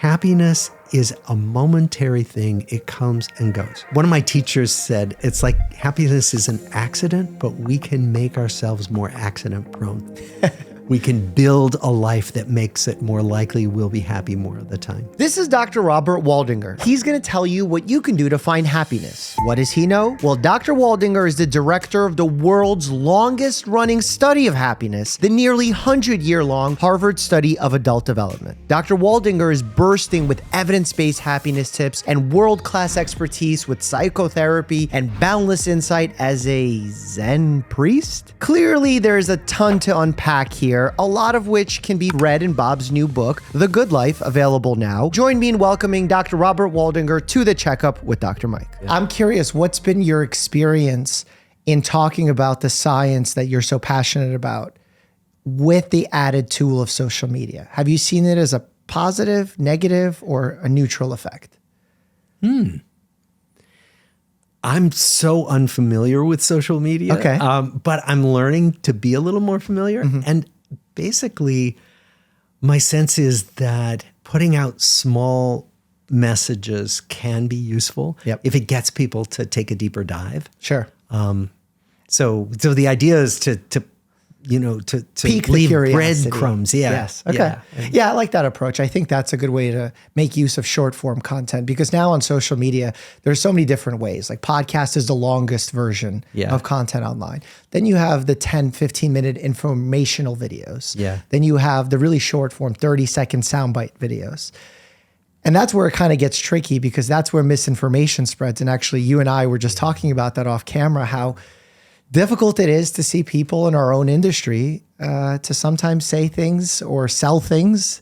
happiness is a momentary thing. It comes and goes. One of my teachers said, it's like happiness is an accident, but we can make ourselves more accident prone. We can build a life that makes it more likely we'll be happy more of the time. This is Dr. Robert Waldinger. He's going to tell you what you can do to find happiness. What does he know? Well, Dr. Waldinger is the director of the world's longest running study of happiness, the nearly 100-year-long Harvard study of adult development. Dr. Waldinger is bursting with evidence-based happiness tips and world-class expertise with psychotherapy and boundless insight as a Zen priest. Clearly, there's a ton to unpack here, a lot of which can be read in Bob's new book, The Good Life, available now. Join me in welcoming Dr. Robert Waldinger to the Checkup with Dr. Mike. Yeah. I'm curious, what's been your experience in talking about the science that you're so passionate about with the added tool of social media? Have you seen it as a positive, negative, or a neutral effect? I'm so unfamiliar with social media, okay. But I'm learning to be a little more familiar. And basically, my sense is that putting out small messages can be useful if it gets people to take a deeper dive. Sure. So the idea is to Pique leave the curiosity. breadcrumbs. Yeah. Yes. Okay. Yeah, I like that approach. I think that's a good way to make use of short form content, because now on social media, there's so many different ways. Like podcast is the longest version of content online. Then you have the 10, 15-minute informational videos. Yeah. Then you have the really short form 30-second soundbite videos. And that's where it kind of gets tricky, because that's where misinformation spreads. And actually, you and I were just talking about that off camera, how difficult it is to see people in our own industry to sometimes say things or sell things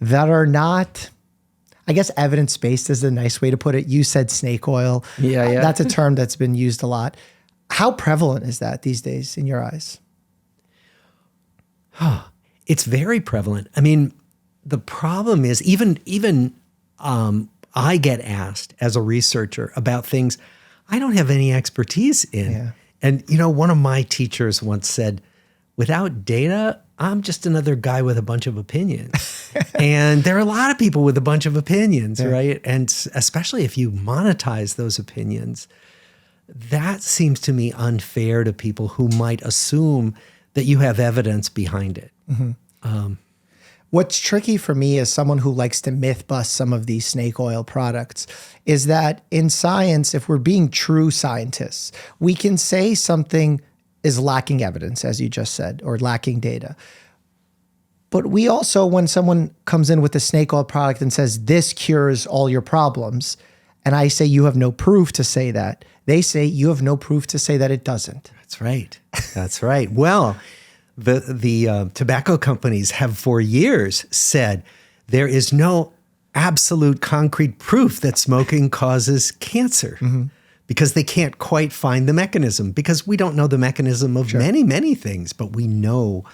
that are not, I guess, evidence-based is a nice way to put it. You said snake oil. Yeah. That's a term that's been used a lot. How prevalent is that these days in your eyes? It's very prevalent. I mean, the problem is even I get asked as a researcher about things I don't have any expertise in. Yeah. And, one of my teachers once said, without data, I'm just another guy with a bunch of opinions. And there are a lot of people with a bunch of opinions, right? And especially if you monetize those opinions, that seems to me unfair to people who might assume that you have evidence behind it. What's tricky for me as someone who likes to myth bust some of these snake oil products is that in science, if we're being true scientists, we can say something is lacking evidence, as you just said, or lacking data. But we also, when someone comes in with a snake oil product and says, this cures all your problems, and I say, you have no proof to say that, they say, you have no proof to say that it doesn't. That's right. That's right. Well, the tobacco companies have for years said there is no absolute concrete proof that smoking causes cancer because they can't quite find the mechanism, because we don't know the mechanism of many, many things, but we know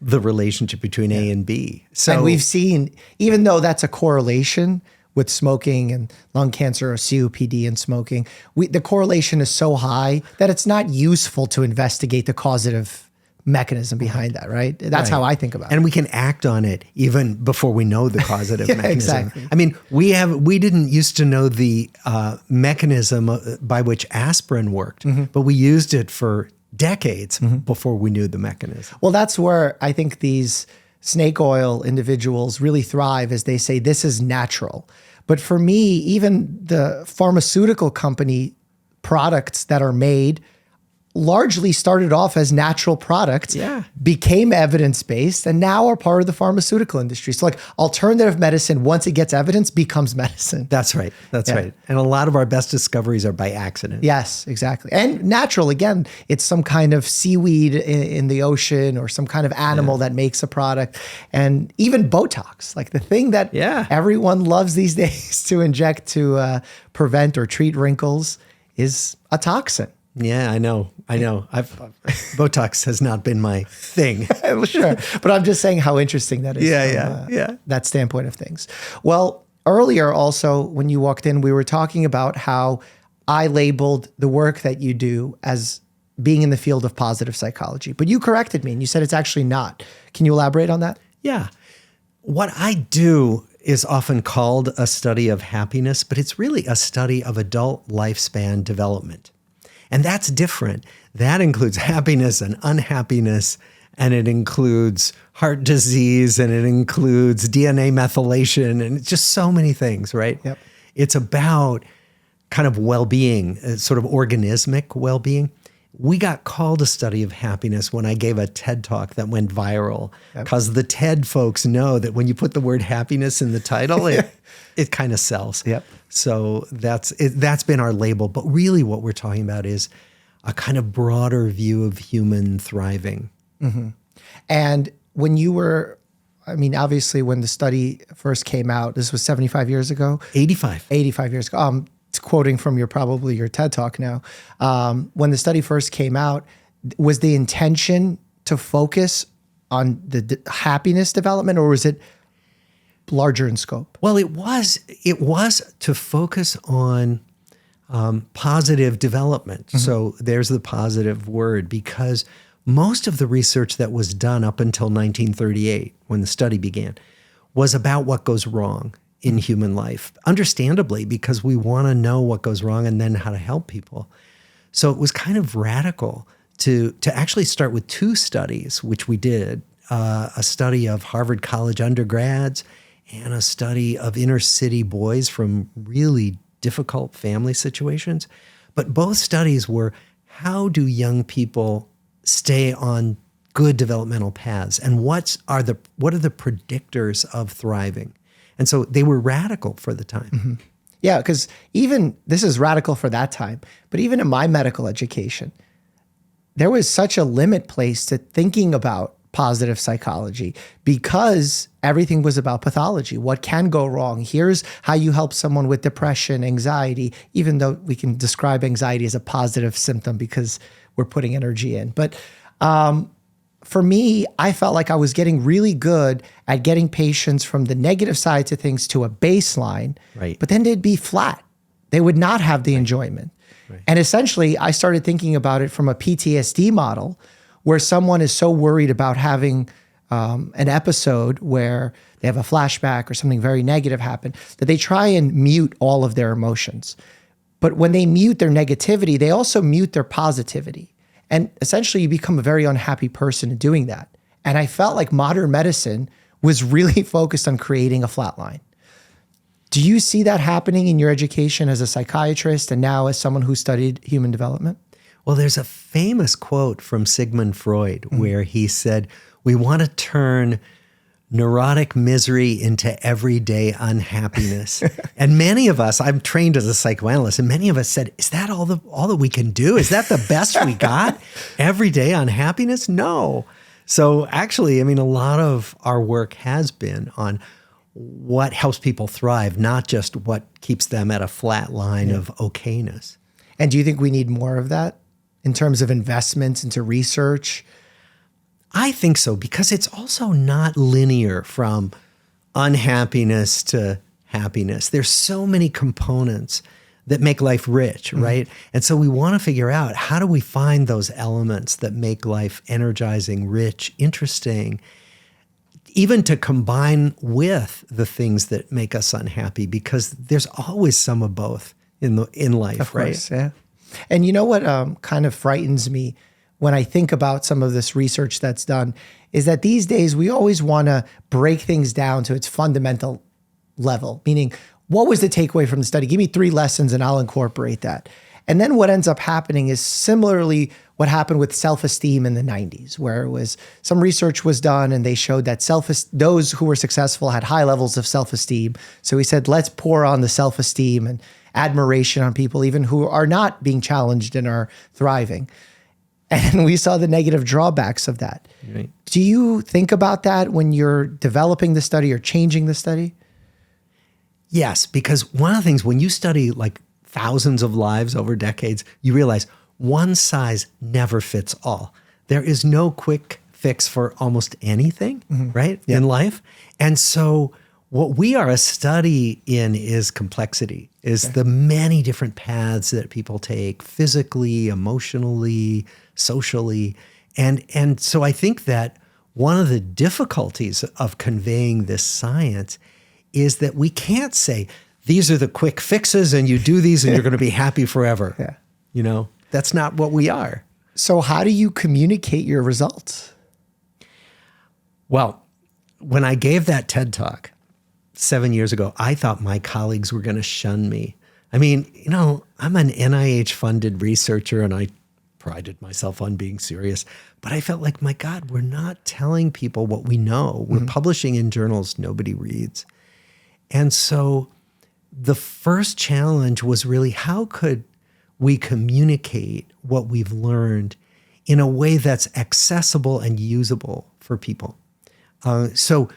the relationship between A and B. So, and we've seen, even though that's a correlation with smoking and lung cancer or COPD and smoking, the correlation is so high that it's not useful to investigate the causative mechanism behind that, right? That's how I think about it. And we can act on it even before we know the causative mechanism. Exactly. I mean, we didn't used to know the mechanism by which aspirin worked, but we used it for decades before we knew the mechanism. Well, that's where I think these snake oil individuals really thrive, as they say, this is natural. But for me, even the pharmaceutical company products that are made largely started off as natural products, became evidence-based, and now are part of the pharmaceutical industry. So like alternative medicine, once it gets evidence, becomes medicine. That's right. That's right. And a lot of our best discoveries are by accident. Yes, exactly. And natural, again, it's some kind of seaweed in the ocean or some kind of animal that makes a product. And even Botox, like the thing that everyone loves these days to inject to prevent or treat wrinkles, is a toxin. Yeah, I know. Botox has not been my thing. Sure. But I'm just saying how interesting that is from that standpoint of things. Well, earlier also, when you walked in, we were talking about how I labeled the work that you do as being in the field of positive psychology. But you corrected me and you said it's actually not. Can you elaborate on that? Yeah. What I do is often called a study of happiness, but it's really a study of adult lifespan development. And that's different. That includes happiness and unhappiness, and it includes heart disease, and it includes DNA methylation, and it's just so many things, right? Yep. It's about kind of well-being, sort of organismic well-being. We got called a study of happiness when I gave a TED Talk that went viral, because the TED folks know that when you put the word happiness in the title, it kind of sells. Yep. So that's been our label. But really what we're talking about is a kind of broader view of human thriving. Mm-hmm. And when you were, I mean, obviously when the study first came out, this was 75 years ago? 85. 85 years ago. It's quoting from your TED Talk now. When the study first came out, was the intention to focus on the happiness development, or was it larger in scope? Well, it was to focus on positive development. Mm-hmm. So there's the positive word, because most of the research that was done up until 1938, when the study began, was about what goes wrong in human life, understandably, because we want to know what goes wrong and then how to help people. So it was kind of radical to actually start with two studies, which we did, a study of Harvard College undergrads and a study of inner city boys from really difficult family situations. But both studies were, how do young people stay on good developmental paths, and what are the predictors of thriving? And so they were radical for the time. Mm-hmm. Yeah, because even, this is radical for that time, but even in my medical education, there was such a limit placed to thinking about positive psychology, because everything was about pathology. What can go wrong? Here's how you help someone with depression, anxiety, even though we can describe anxiety as a positive symptom because we're putting energy in. But for me, I felt like I was getting really good at getting patients from the negative sides of things to a baseline, right, but then they'd be flat. They would not have the enjoyment. Right. And essentially, I started thinking about it from a PTSD model, where someone is so worried about having an episode where they have a flashback or something very negative happen, that they try and mute all of their emotions. But when they mute their negativity, they also mute their positivity. And essentially, you become a very unhappy person in doing that. And I felt like modern medicine was really focused on creating a flat line. Do you see that happening in your education as a psychiatrist and now as someone who studied human development? Well, there's a famous quote from Sigmund Freud where he said, we want to turn neurotic misery into everyday unhappiness. And many of us, I'm trained as a psychoanalyst, and many of us said, is that all that we can do? Is that the best we got? Everyday unhappiness? No. So actually, I mean, a lot of our work has been on what helps people thrive, not just what keeps them at a flat line of okayness. And do you think we need more of that in terms of investments into research? I think so, because it's also not linear from unhappiness to happiness. There's so many components that make life rich, right? And so we want to figure out, how do we find those elements that make life energizing, rich, interesting, even to combine with the things that make us unhappy, because there's always some of both in life, of course, right? Yeah. And you know what kind of frightens me when I think about some of this research that's done is that these days we always want to break things down to its fundamental level, meaning what was the takeaway from the study? Give me 3 lessons and I'll incorporate that. And then what ends up happening is similarly what happened with self-esteem in the 90s, where it was some research was done and they showed that those who were successful had high levels of self-esteem. So we said, let's pour on the self-esteem and admiration on people, even who are not being challenged and are thriving. And we saw the negative drawbacks of that. Right. Do you think about that when you're developing the study or changing the study? Yes, because one of the things, when you study like thousands of lives over decades, you realize one size never fits all. There is no quick fix for almost anything, right, in life. And so what we are a study in is complexity, is the many different paths that people take physically, emotionally, socially. And so I think that one of the difficulties of conveying this science is that we can't say, these are the quick fixes and you do these and you're going to be happy forever. Yeah. You know, that's not what we are. So how do you communicate your results? Well, when I gave that TED Talk 7 years ago, I thought my colleagues were going to shun me. I mean, you know, I'm an NIH-funded researcher and I prided myself on being serious, but I felt like, my God, we're not telling people what we know. We're publishing in journals nobody reads. And so the first challenge was really, how could we communicate what we've learned in a way that's accessible and usable for people? So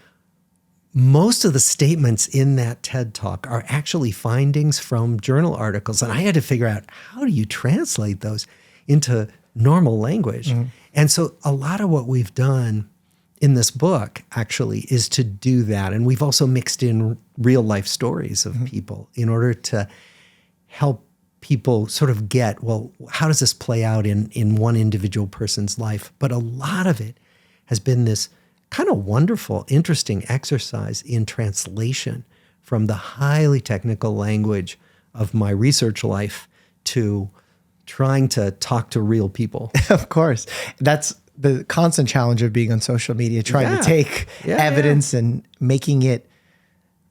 most of the statements in that TED Talk are actually findings from journal articles. And I had to figure out, how do you translate those into normal language? And so a lot of what we've done in this book actually is to do that. And we've also mixed in real life stories of people in order to help people sort of get, well, how does this play out in one individual person's life? But a lot of it has been this kind of wonderful, interesting exercise in translation from the highly technical language of my research life to trying to talk to real people. Of course. That's the constant challenge of being on social media, trying to take evidence and making it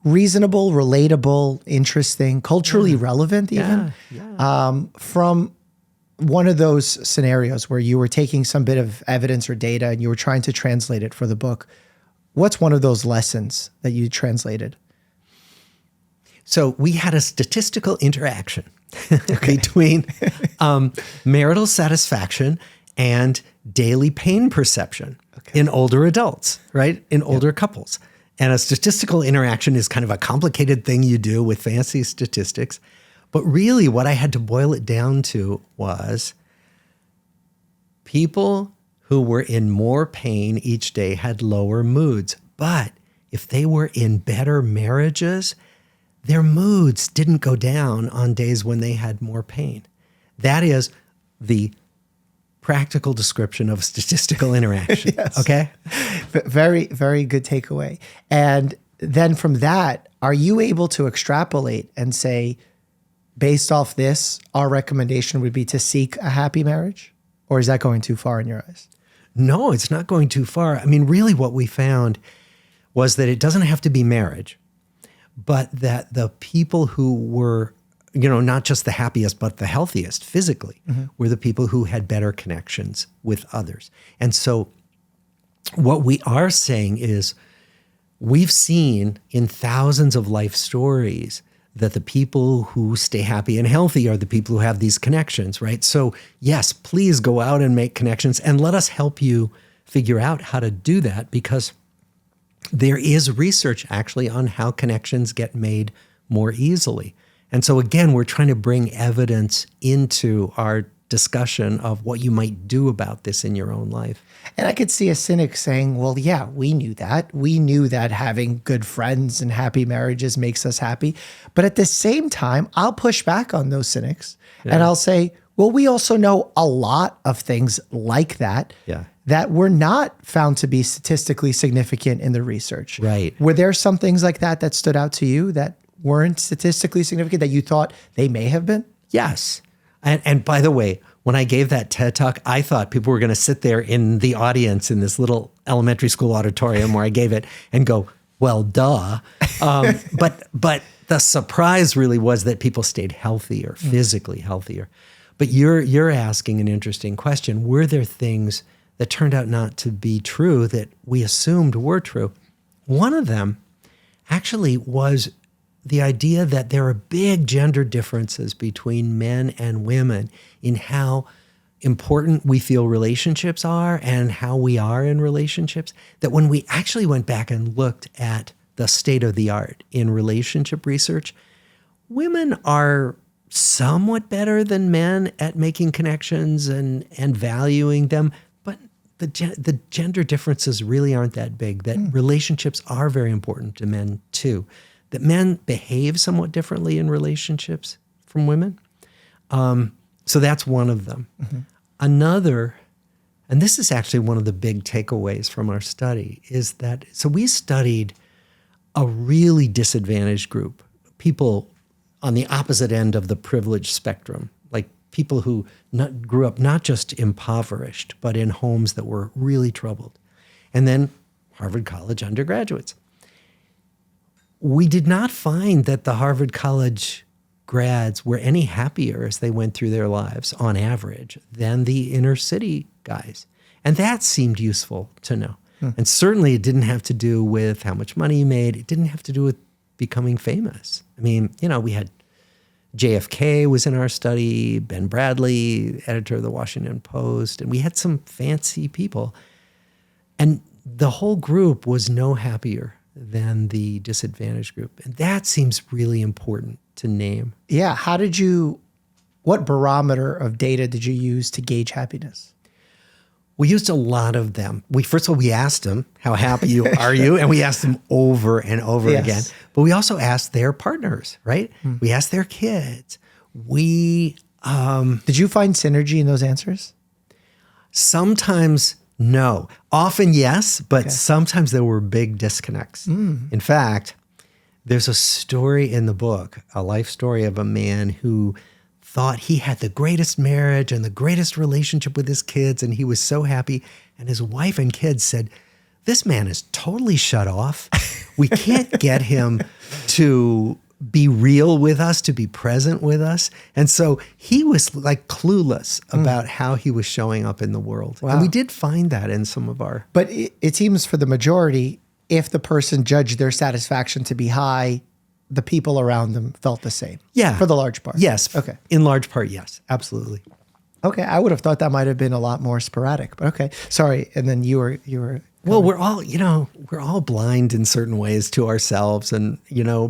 reasonable, relatable, interesting, culturally relevant even. From one of those scenarios where you were taking some bit of evidence or data and you were trying to translate it for the book, what's one of those lessons that you translated? So we had a statistical interaction between marital satisfaction and daily pain perception in older adults, right? In older couples. And a statistical interaction is kind of a complicated thing you do with fancy statistics. But really what I had to boil it down to was people who were in more pain each day had lower moods. But if they were in better marriages, their moods didn't go down on days when they had more pain. That is the practical description of statistical interaction. Okay? Very, very good takeaway. And then from that, are you able to extrapolate and say, based off this, our recommendation would be to seek a happy marriage? Or is that going too far in your eyes? No, it's not going too far. I mean, really what we found was that it doesn't have to be marriage, but that the people who were, you know, not just the happiest, but the healthiest physically were the people who had better connections with others. And so what we are saying is we've seen in thousands of life stories that the people who stay happy and healthy are the people who have these connections, right? So yes, please go out and make connections and let us help you figure out how to do that, because there is research actually on how connections get made more easily. And so again, we're trying to bring evidence into our discussion of what you might do about this in your own life. And I could see a cynic saying, well, yeah, we knew that. We knew that having good friends and happy marriages makes us happy. But at the same time, I'll push back on those cynics and I'll say, well, we also know a lot of things like that that were not found to be statistically significant in the research. Right. Were there some things like that that stood out to you that weren't statistically significant that you thought they may have been? Yes. And by the way, when I gave that TED Talk, I thought people were going to sit there in the audience in this little elementary school auditorium where I gave it and go, well, duh. But the surprise really was that people stayed healthier, physically healthier. But you're asking an interesting question. Were there things that turned out not to be true that we assumed were true? One of them actually was the idea that there are big gender differences between men and women in how important we feel relationships are and how we are in relationships, that when we actually went back and looked at the state of the art in relationship research, women are somewhat better than men at making connections and valuing them, but the gender differences really aren't that big, that relationships are very important to men too, that men behave somewhat differently in relationships from women. So that's one of them. Another, and this is actually one of the big takeaways from our study, is that, so we studied a really disadvantaged group, people on the opposite end of the privilege spectrum, like people who grew up not just impoverished, but in homes that were really troubled. And then Harvard College undergraduates. We did not find that the Harvard College grads were any happier as they went through their lives on average than the inner city guys. And that seemed useful to know. And certainly it didn't have to do with how much money you made. It didn't have to do with becoming famous. I mean, we had JFK was in our study, Ben Bradley, editor of the Washington Post, and we had some fancy people. And the whole group was no happier than the disadvantaged group. And that seems really important to name. Yeah. What barometer of data did you use to gauge happiness? We used a lot of them. First of all, we asked them, how happy are you? And we asked them over and over again. But we also asked their partners, right? We asked their kids. Did you find synergy in those answers? Sometimes no. Often yes, but sometimes there were big disconnects. In fact, there's a story in the book, a life story of a man who thought he had the greatest marriage and the greatest relationship with his kids, and he was so happy. And his wife and kids said, this man is totally shut off. We can't get him to be real with us, to be present with us. And so he was like clueless about how he was showing up in the world. Wow. And we did find that in some of our... But it seems for the majority, if the person judged their satisfaction to be high, the people around them felt the same. Yeah. For the large part. Yes. Okay. In large part, yes. Absolutely. Okay. I would have thought that might have been a lot more sporadic, but okay. Sorry. And then you were. Well, we're all blind in certain ways to ourselves, and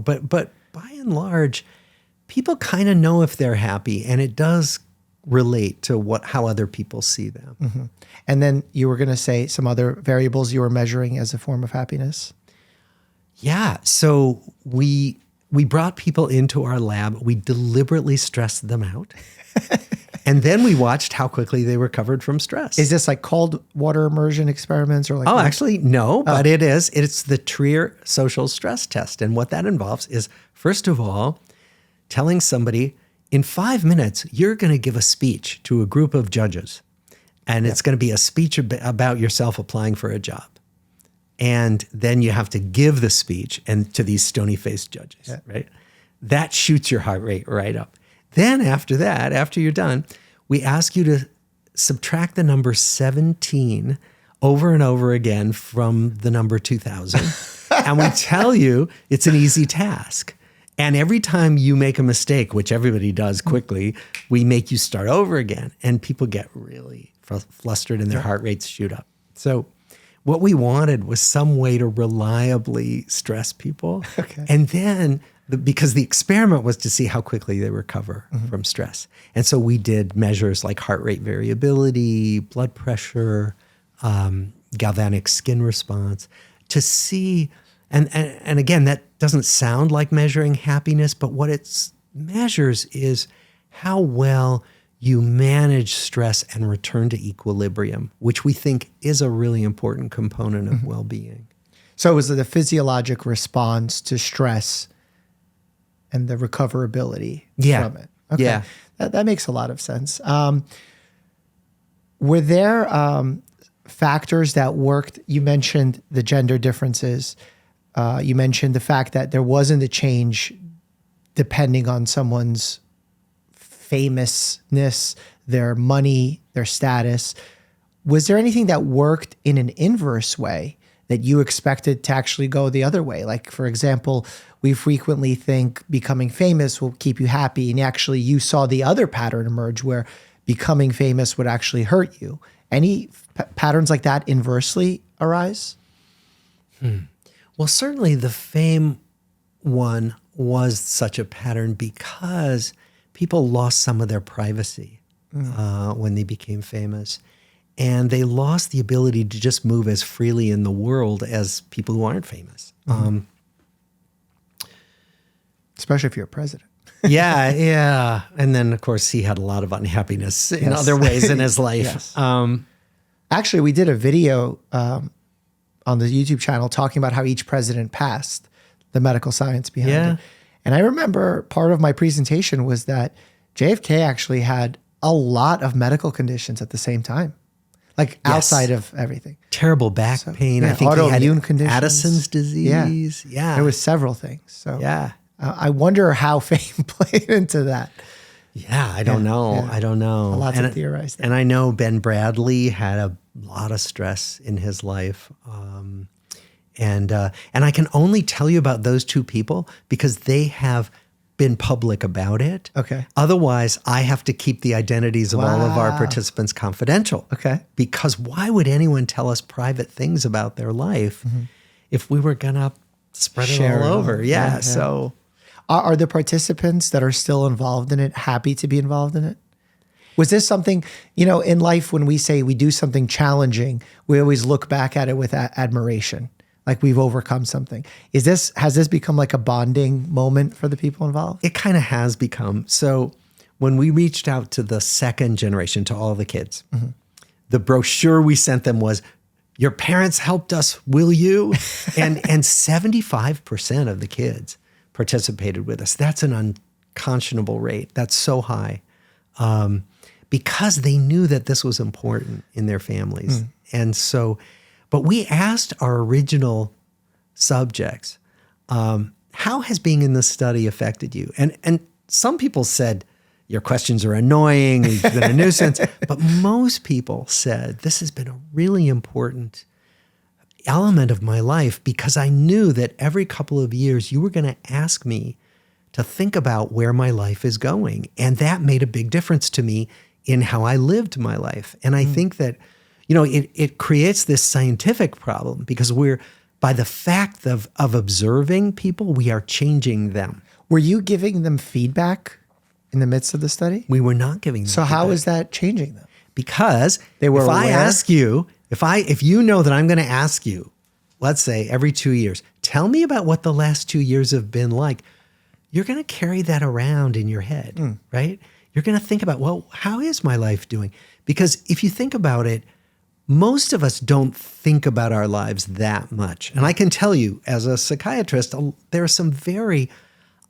but by and large, people kind of know if they're happy, and it does relate to how other people see them. Mm-hmm. And then you were going to say some other variables you were measuring as a form of happiness. Yeah. So we brought people into our lab. We deliberately stressed them out. And then we watched how quickly they recovered from stress. Is this like cold water immersion experiments or like? Oh, actually, no, but it is. It's the Trier social stress test. And what that involves is, first of all, telling somebody in 5 minutes, you're going to give a speech to a group of judges. And it's going to be a speech about yourself applying for a job. And then you have to give the speech to these stony-faced judges, right? That shoots your heart rate right up. Then after that, after you're done, we ask you to subtract the number 17 over and over again from the number 2000. And we tell you it's an easy task. And every time you make a mistake, which everybody does quickly, we make you start over again. And people get really flustered and their heart rates shoot up. So what we wanted was some way to reliably stress people. Okay. And then, because the experiment was to see how quickly they recover from stress. And so we did measures like heart rate variability, blood pressure, galvanic skin response to see, and again, that doesn't sound like measuring happiness, but what it measures is how well you manage stress and return to equilibrium, which we think is a really important component of well-being. So was it the physiologic response to stress and the recoverability from it? Okay. Yeah. That makes a lot of sense. Were there factors that worked? You mentioned the gender differences. You mentioned the fact that there wasn't a change depending on someone's famousness, their money, their status. Was there anything that worked in an inverse way that you expected to actually go the other way? Like, for example, we frequently think becoming famous will keep you happy, and actually you saw the other pattern emerge where becoming famous would actually hurt you. Any patterns like that inversely arise? Well, certainly the fame one was such a pattern because people lost some of their privacy when they became famous. And they lost the ability to just move as freely in the world as people who aren't famous. Especially if you're a president. Yeah. And then, of course, he had a lot of unhappiness in other ways in his life. Actually, we did a video on the YouTube channel talking about how each president passed. the medical science behind Yeah. it. And I remember part of my presentation was that JFK actually had a lot of medical conditions at the same time, like outside of everything. Terrible back pain. Yeah, I think he had autoimmune conditions. Addison's disease. Yeah. There was several things. So Yeah. I wonder how fame played into that. Yeah, I don't know. yeah. I don't know. A lot to theorize there. And I know Ben Bradley had a lot of stress in his life. And I can only tell you about those two people because they have been public about it. Okay. Otherwise, I have to keep the identities of all of our participants confidential. Okay. Because why would anyone tell us private things about their life if we were going to spread it Share all it over? all. Yeah. Yeah. So Are the participants that are still involved in it happy to be involved in it? Was this something, in life when we say we do something challenging, we always look back at it with admiration, like we've overcome something. Has this become like a bonding moment for the people involved? it kind of has become. So when we reached out to the second generation, to all the kids, the brochure we sent them was, your parents helped us, will you? and 75% of the kids participated with us. That's an unconscionable rate. That's so high. Because they knew that this was important in their families. And so, but we asked our original subjects, how has being in this study affected you? And some people said, your questions are annoying, you've been a nuisance. But most people said, this has been a really important element of my life because I knew that every couple of years you were going to ask me to think about where my life is going. And that made a big difference to me in how I lived my life. And I think that, it creates this scientific problem because by the fact of observing people, we are changing them. Were you giving them feedback in the midst of the study? We were not giving them So how feedback. is that changing them? Because They were if I aware? ask you, if you know that I'm going to ask you, let's say every 2 years, tell me about what the last 2 years have been like, you're going to carry that around in your head, right? You're going to think about, well, how is my life doing? Because if you think about it, most of us don't think about our lives that much. And I can tell you, as a psychiatrist, there are some very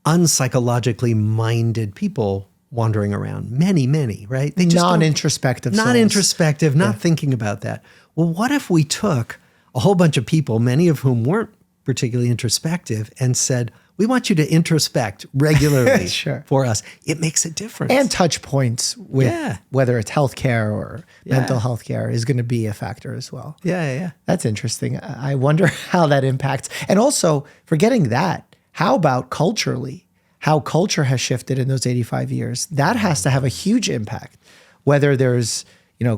unpsychologically minded people wandering around. Many, right? They just Non-introspective not souls. introspective, not thinking about that. Well, what if we took a whole bunch of people, many of whom weren't particularly introspective, and said, we want you to introspect regularly Sure. for us. It makes a difference. And touch points with Yeah. whether it's healthcare or mental health care is going to be a factor as well. yeah. That's interesting. I wonder how that impacts. And also, forgetting that, how about culturally? How culture has shifted in those 85 years. That has to have a huge impact. Whether there's,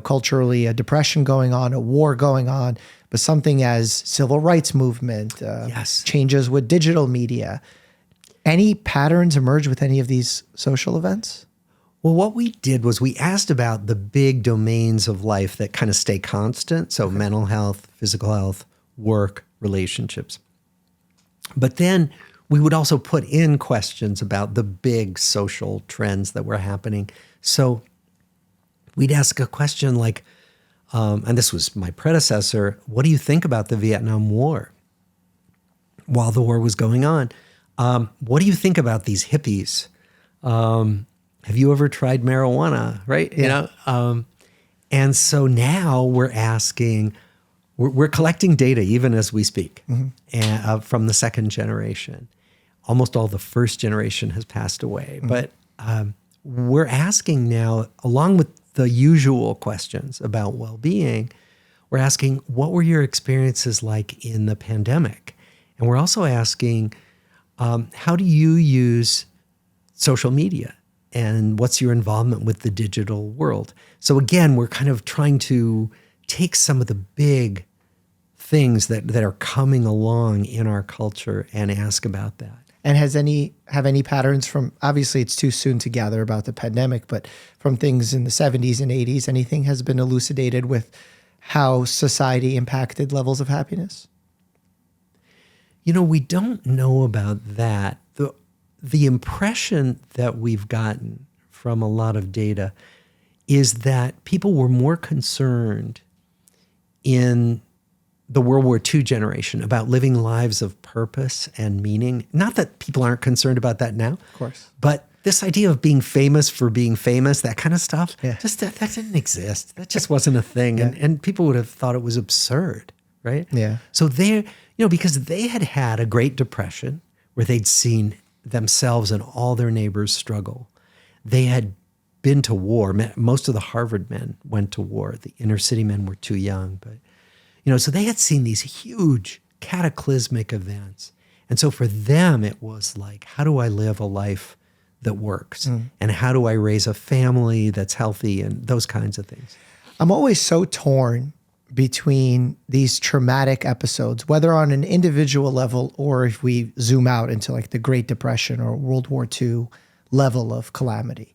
culturally a depression going on, a war going on, but something as civil rights movement, changes with digital media. Any patterns emerge with any of these social events? Well, what we did was we asked about the big domains of life that kind of stay constant. So mental health, physical health, work, relationships. But then we would also put in questions about the big social trends that were happening. So we'd ask a question like, and this was my predecessor, what do you think about the Vietnam War while the war was going on? What do you think about these hippies? Have you ever tried marijuana, right? Yeah. And so now we're asking, we're collecting data even as we speak and, from the second generation. Almost all the first generation has passed away. But we're asking now, along with the usual questions about well-being, we're asking, what were your experiences like in the pandemic? And we're also asking, how do you use social media? And what's your involvement with the digital world? So again, we're kind of trying to take some of the big things that are coming along in our culture and ask about that. And have any patterns from, obviously it's too soon to gather about the pandemic, but from things in the 70s and 80s, anything has been elucidated with how society impacted levels of happiness? We don't know about that. The impression that we've gotten from a lot of data is that people were more concerned in the World War II generation about living lives of purpose and meaning. Not that people aren't concerned about that now, Of course. but this idea of being famous for being famous, that kind of stuff, Yeah. just that didn't exist. That just wasn't a thing. And people would have thought it was absurd, right? Yeah. So because they had had a Great Depression where they'd seen themselves and all their neighbors struggle. They had been to war. Most of the Harvard men went to war. The inner city men were too young, but so they had seen these huge cataclysmic events. And so for them, it was like, how do I live a life that works? And how do I raise a family that's healthy and those kinds of things? I'm always so torn between these traumatic episodes, whether on an individual level or if we zoom out into like the Great Depression or World War II level of calamity.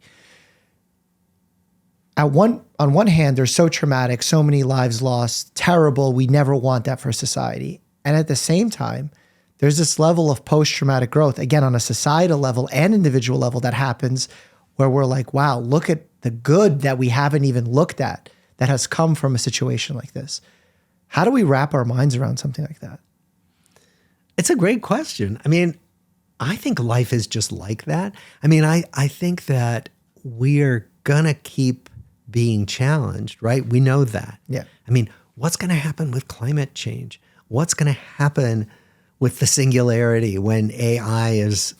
On one hand, they're so traumatic, so many lives lost, terrible. We never want that for society. And at the same time, there's this level of post-traumatic growth, again, on a societal level and individual level that happens where we're like, wow, look at the good that we haven't even looked at that has come from a situation like this. How do we wrap our minds around something like that? It's a great question. I mean, I think life is just like that. I mean, I think that we're going to keep being challenged, right? We know that. Yeah. I mean, what's going to happen with climate change? What's going to happen with the singularity when AI is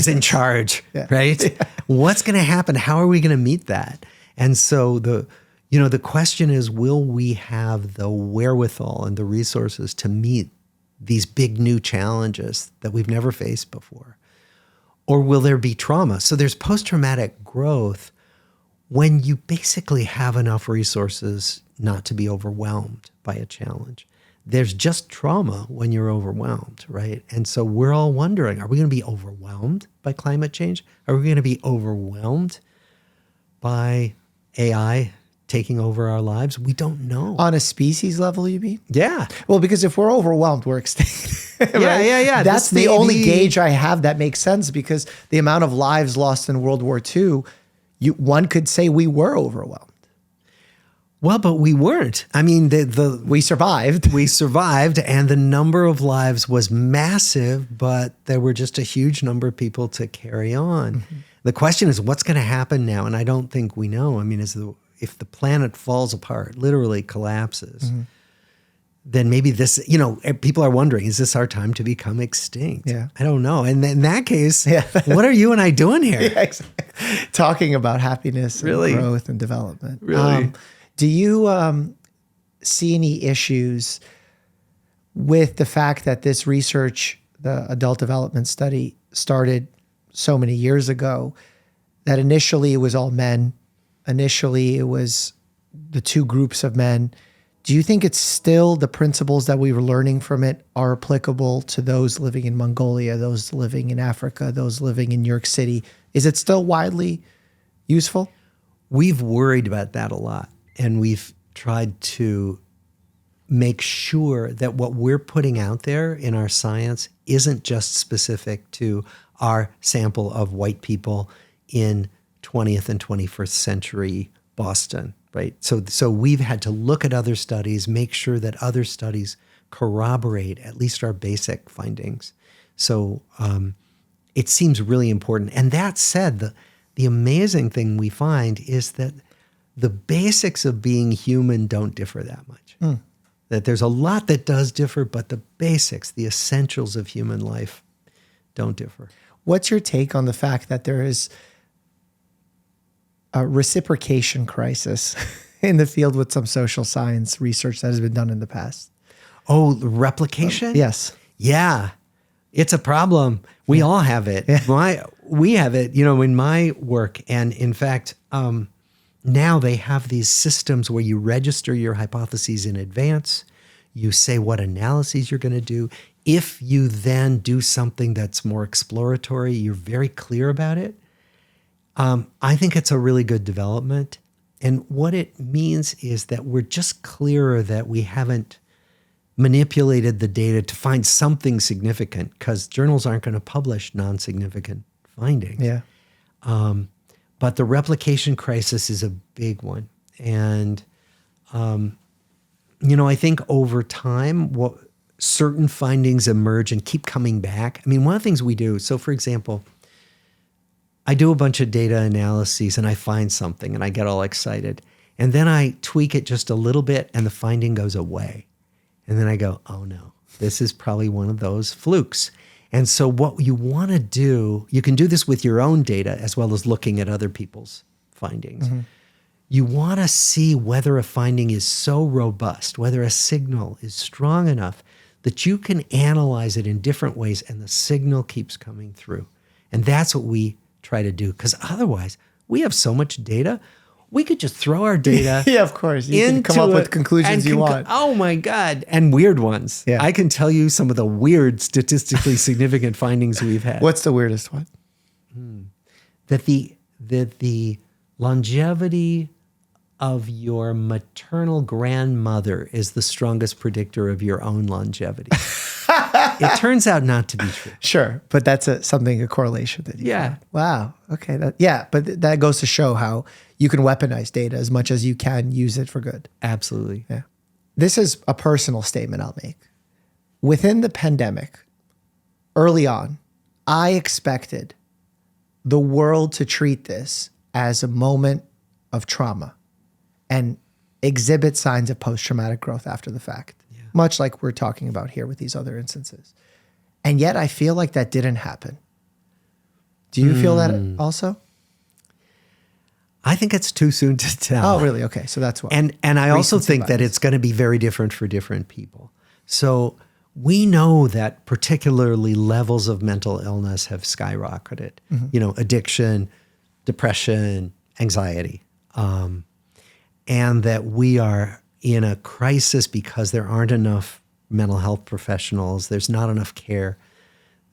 in charge, right? Yeah. What's going to happen? How are we going to meet that? And so the question is, will we have the wherewithal and the resources to meet these big new challenges that we've never faced before? Or will there be trauma? So there's post-traumatic growth when you basically have enough resources not to be overwhelmed by a challenge. There's just trauma when you're overwhelmed, right? And so we're all wondering, are we going to be overwhelmed by climate change? Are we going to be overwhelmed by AI taking over our lives? We don't know. On a species level, you mean? Yeah. Well, because if we're overwhelmed, we're extinct. Right? Yeah. That's the only gauge I have that makes sense, because the amount of lives lost in World War II, one could say we were overwhelmed. Well, but we weren't. I mean, we survived. We survived, and the number of lives was massive, but there were just a huge number of people to carry on. Mm-hmm. The question is, what's going to happen now? And I don't think we know. I mean, if the planet falls apart, literally collapses, then maybe this, people are wondering, is this our time to become extinct? Yeah. I don't know. And in that case, what are you and I doing here? Yeah, exactly. Talking about happiness and growth and development. Really? Do you see any issues with the fact that this research, the adult development study, started so many years ago, that initially it was all men, initially it was the two groups of men? Do you think it's still the principles that we were learning from it are applicable to those living in Mongolia, those living in Africa, those living in New York City? Is it still widely useful? We've worried about that a lot. And we've tried to make sure that what we're putting out there in our science isn't just specific to our sample of white people in 20th and 21st century Boston, right? So we've had to look at other studies, make sure that other studies corroborate at least our basic findings. So it seems really important. And that said, the amazing thing we find is that the basics of being human don't differ that much. That there's a lot that does differ, but the basics, the essentials of human life don't differ. What's your take on the fact that there is a reciprocation crisis in the field with some social science research that has been done in the past? Oh, replication? Yes. Yeah. It's a problem. We all have it. Yeah. We have it, in my work. And in fact, now they have these systems where you register your hypotheses in advance. You say what analyses you're going to do. If you then do something that's more exploratory, you're very clear about it. I think it's a really good development. And what it means is that we're just clearer that we haven't manipulated the data to find something significant, because journals aren't going to publish non-significant findings. Yeah. But the replication crisis is a big one. And I think over time, certain findings emerge and keep coming back. I mean, one of the things we do, so for example, I do a bunch of data analyses and I find something and I get all excited. And then I tweak it just a little bit and the finding goes away. And then I go, oh no, this is probably one of those flukes. And so what you want to do, you can do this with your own data as well as looking at other people's findings. Mm-hmm. You want to see whether a finding is so robust, whether a signal is strong enough that you can analyze it in different ways and the signal keeps coming through. And that's what we try to do, because otherwise we have so much data, we could just throw our data yeah, of course. You can come up with conclusions you want. Oh my God. And weird ones. Yeah. I can tell you some of the weird statistically significant findings we've had. What's the weirdest one? That the longevity of your maternal grandmother is the strongest predictor of your own longevity. It turns out not to be true. Sure, but that's a correlation that you found. Wow. Okay. But that goes to show how you can weaponize data as much as you can use it for good. Absolutely. Yeah. This is a personal statement I'll make. Within the pandemic, early on, I expected the world to treat this as a moment of trauma and exhibit signs of post-traumatic growth after the fact, much like we're talking about here with these other instances. And yet I feel like that didn't happen. Do you feel that also? I think it's too soon to tell. Oh, really? Okay, so that's why. And I also think that it's going to be very different for different people. So we know that particularly levels of mental illness have skyrocketed. Mm-hmm. Addiction, depression, anxiety. And that we are in a crisis because there aren't enough mental health professionals. There's not enough care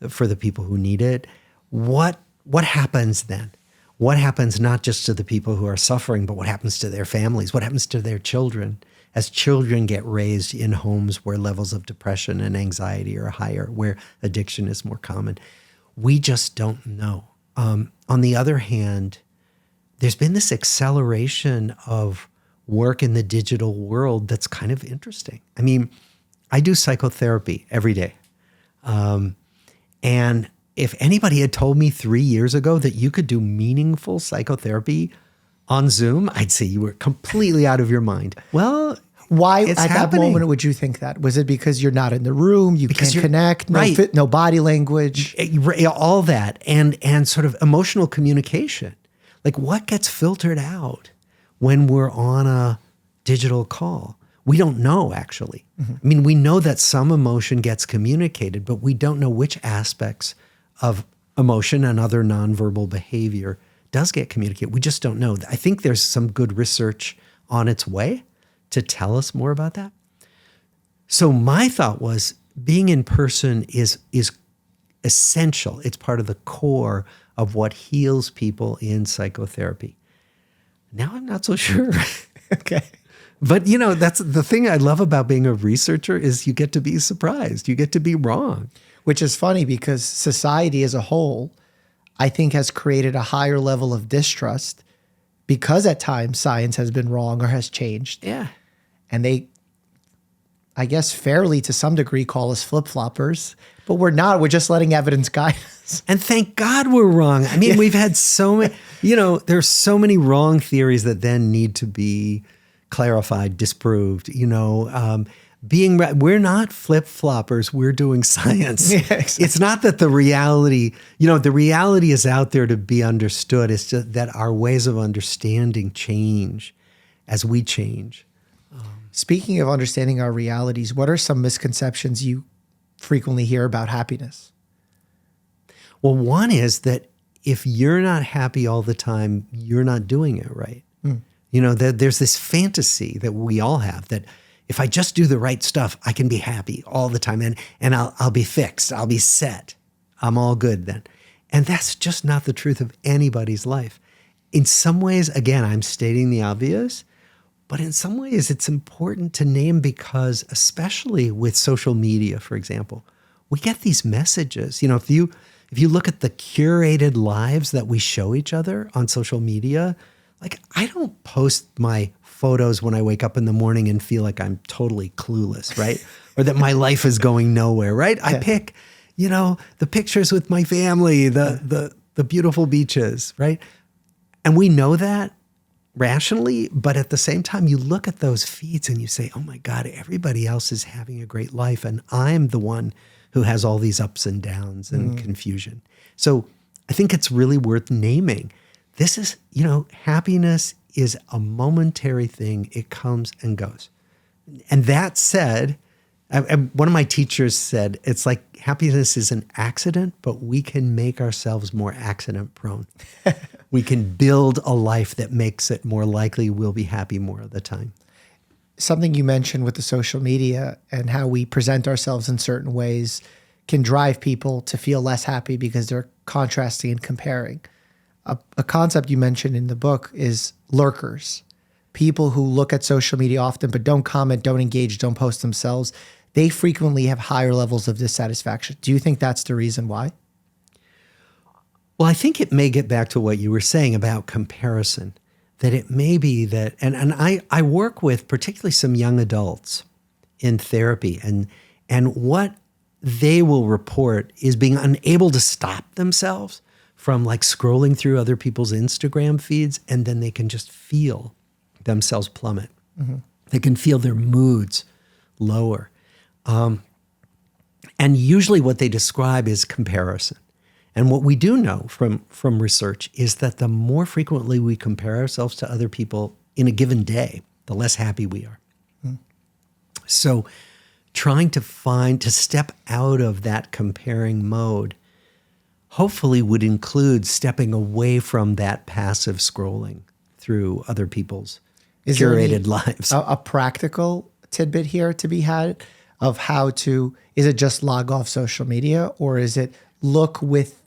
for the people who need it. What happens then? What happens not just to the people who are suffering, but what happens to their families? What happens to their children as children get raised in homes where levels of depression and anxiety are higher, where addiction is more common? We just don't know. On the other hand, there's been this acceleration of work in the digital world that's kind of interesting. I mean, I do psychotherapy every day. And if anybody had told me 3 years ago that you could do meaningful psychotherapy on Zoom, I'd say you were completely out of your mind. Well, why at that moment would you think that? Was it because you're not in the room, you can't connect, no body language? All that, and sort of emotional communication. Like what gets filtered out when we're on a digital call? We don't know, actually. Mm-hmm. I mean, we know that some emotion gets communicated, but we don't know which aspects of emotion and other nonverbal behavior does get communicated. We just don't know. I think there's some good research on its way to tell us more about that. So my thought was being in person is essential. It's part of the core of what heals people in psychotherapy. Now I'm not so sure. Okay. But that's the thing I love about being a researcher is you get to be surprised. You get to be wrong. Which is funny because society as a whole, I think, has created a higher level of distrust because at times science has been wrong or has changed. Yeah. And they, I guess, fairly to some degree call us flip-floppers, but we're not. We're just letting evidence guide us. And thank God we're wrong. I mean, we've had so many, there's so many wrong theories that then need to be clarified, disproved, we're not flip-floppers, we're doing science. Yeah, exactly. It's not that the reality is out there to be understood. It's just that our ways of understanding change as we change. Speaking of understanding our realities, what are some misconceptions you frequently hear about happiness? Well, one is that if you're not happy all the time, you're not doing it right. There's this fantasy that we all have that if I just do the right stuff, I can be happy all the time and I'll be fixed. I'll be set. I'm all good then. And that's just not the truth of anybody's life. In some ways, again, I'm stating the obvious, but in some ways it's important to name because especially with social media, for example, we get these messages. If you look at the curated lives that we show each other on social media, like I don't post my photos when I wake up in the morning and feel like I'm totally clueless, right? Or that my life is going nowhere, right? I pick, the pictures with my family, the beautiful beaches, right? And we know that rationally, but at the same time, you look at those feeds and you say, oh my God, everybody else is having a great life. And I'm the one who has all these ups and downs and confusion. So I think it's really worth naming. This is, happiness is a momentary thing. It comes and goes. And that said, one of my teachers said, it's like happiness is an accident, but we can make ourselves more accident prone. We can build a life that makes it more likely we'll be happy more of the time. Something you mentioned with the social media and how we present ourselves in certain ways can drive people to feel less happy because they're contrasting and comparing. A concept you mentioned in the book is lurkers. People who look at social media often but don't comment, don't engage, don't post themselves. They frequently have higher levels of dissatisfaction. Do you think that's the reason why? Well, I think it may get back to what you were saying about comparison, that it may be that, and I work with particularly some young adults in therapy, and what they will report is being unable to stop themselves from like scrolling through other people's Instagram feeds, and then they can just feel themselves plummet. Mm-hmm. They can feel their moods lower. And usually what they describe is comparison. And what we do know from research is that the more frequently we compare ourselves to other people in a given day, the less happy we are. So trying to step out of that comparing mode hopefully would include stepping away from that passive scrolling through other people's curated lives. A practical tidbit here to be had of how to, is it just log off social media, or is it look with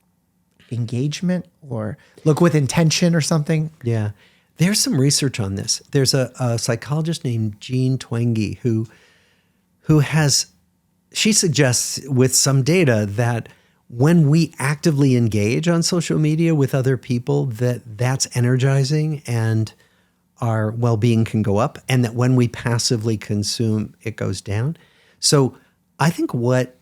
engagement or look with intention or something? Yeah. There's some research on this. There's a psychologist named Jean Twenge she suggests with some data that when we actively engage on social media with other people, that's energizing and our well-being can go up, and that when we passively consume, it goes down. So I think what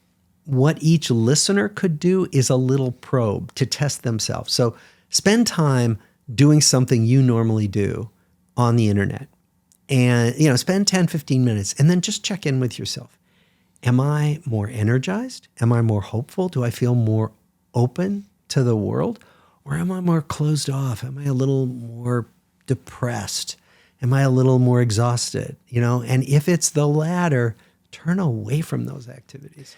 each listener could do is a little probe to test themselves. So spend time doing something you normally do on the internet and, spend 10, 15 minutes and then just check in with yourself. Am I more energized? Am I more hopeful? Do I feel more open to the world? Or am I more closed off? Am I a little more depressed? Am I a little more exhausted? And if it's the latter, turn away from those activities.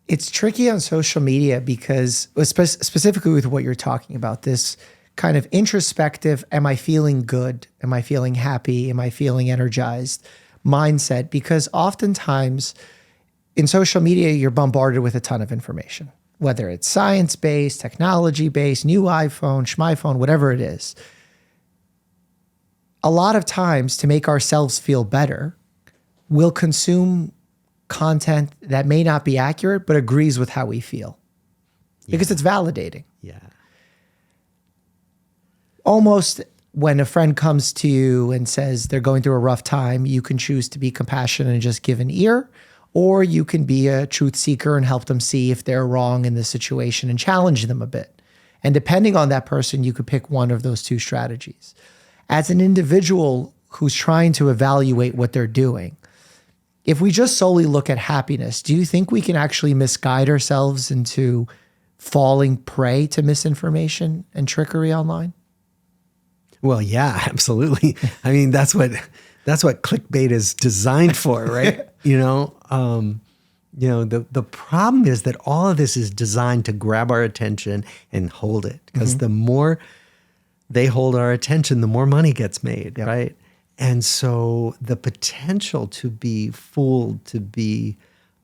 It's tricky on social media because specifically with what you're talking about, this kind of introspective, am I feeling good? Am I feeling happy? Am I feeling energized mindset? Because oftentimes in social media, you're bombarded with a ton of information, whether it's science-based, technology-based, new iPhone, schmyphone, whatever it is. A lot of times to make ourselves feel better, we'll consume content that may not be accurate, but agrees with how we feel because it's validating. Yeah. Almost when a friend comes to you and says they're going through a rough time, you can choose to be compassionate and just give an ear, or you can be a truth seeker and help them see if they're wrong in the situation and challenge them a bit. And depending on that person, you could pick one of those two strategies. As an individual who's trying to evaluate what they're doing, if we just solely look at happiness, do you think we can actually misguide ourselves into falling prey to misinformation and trickery online? Well, yeah, absolutely. I mean, that's what clickbait is designed for, right? The problem is that all of this is designed to grab our attention and hold it, because the more they hold our attention, the more money gets made, right? And so the potential to be fooled, to be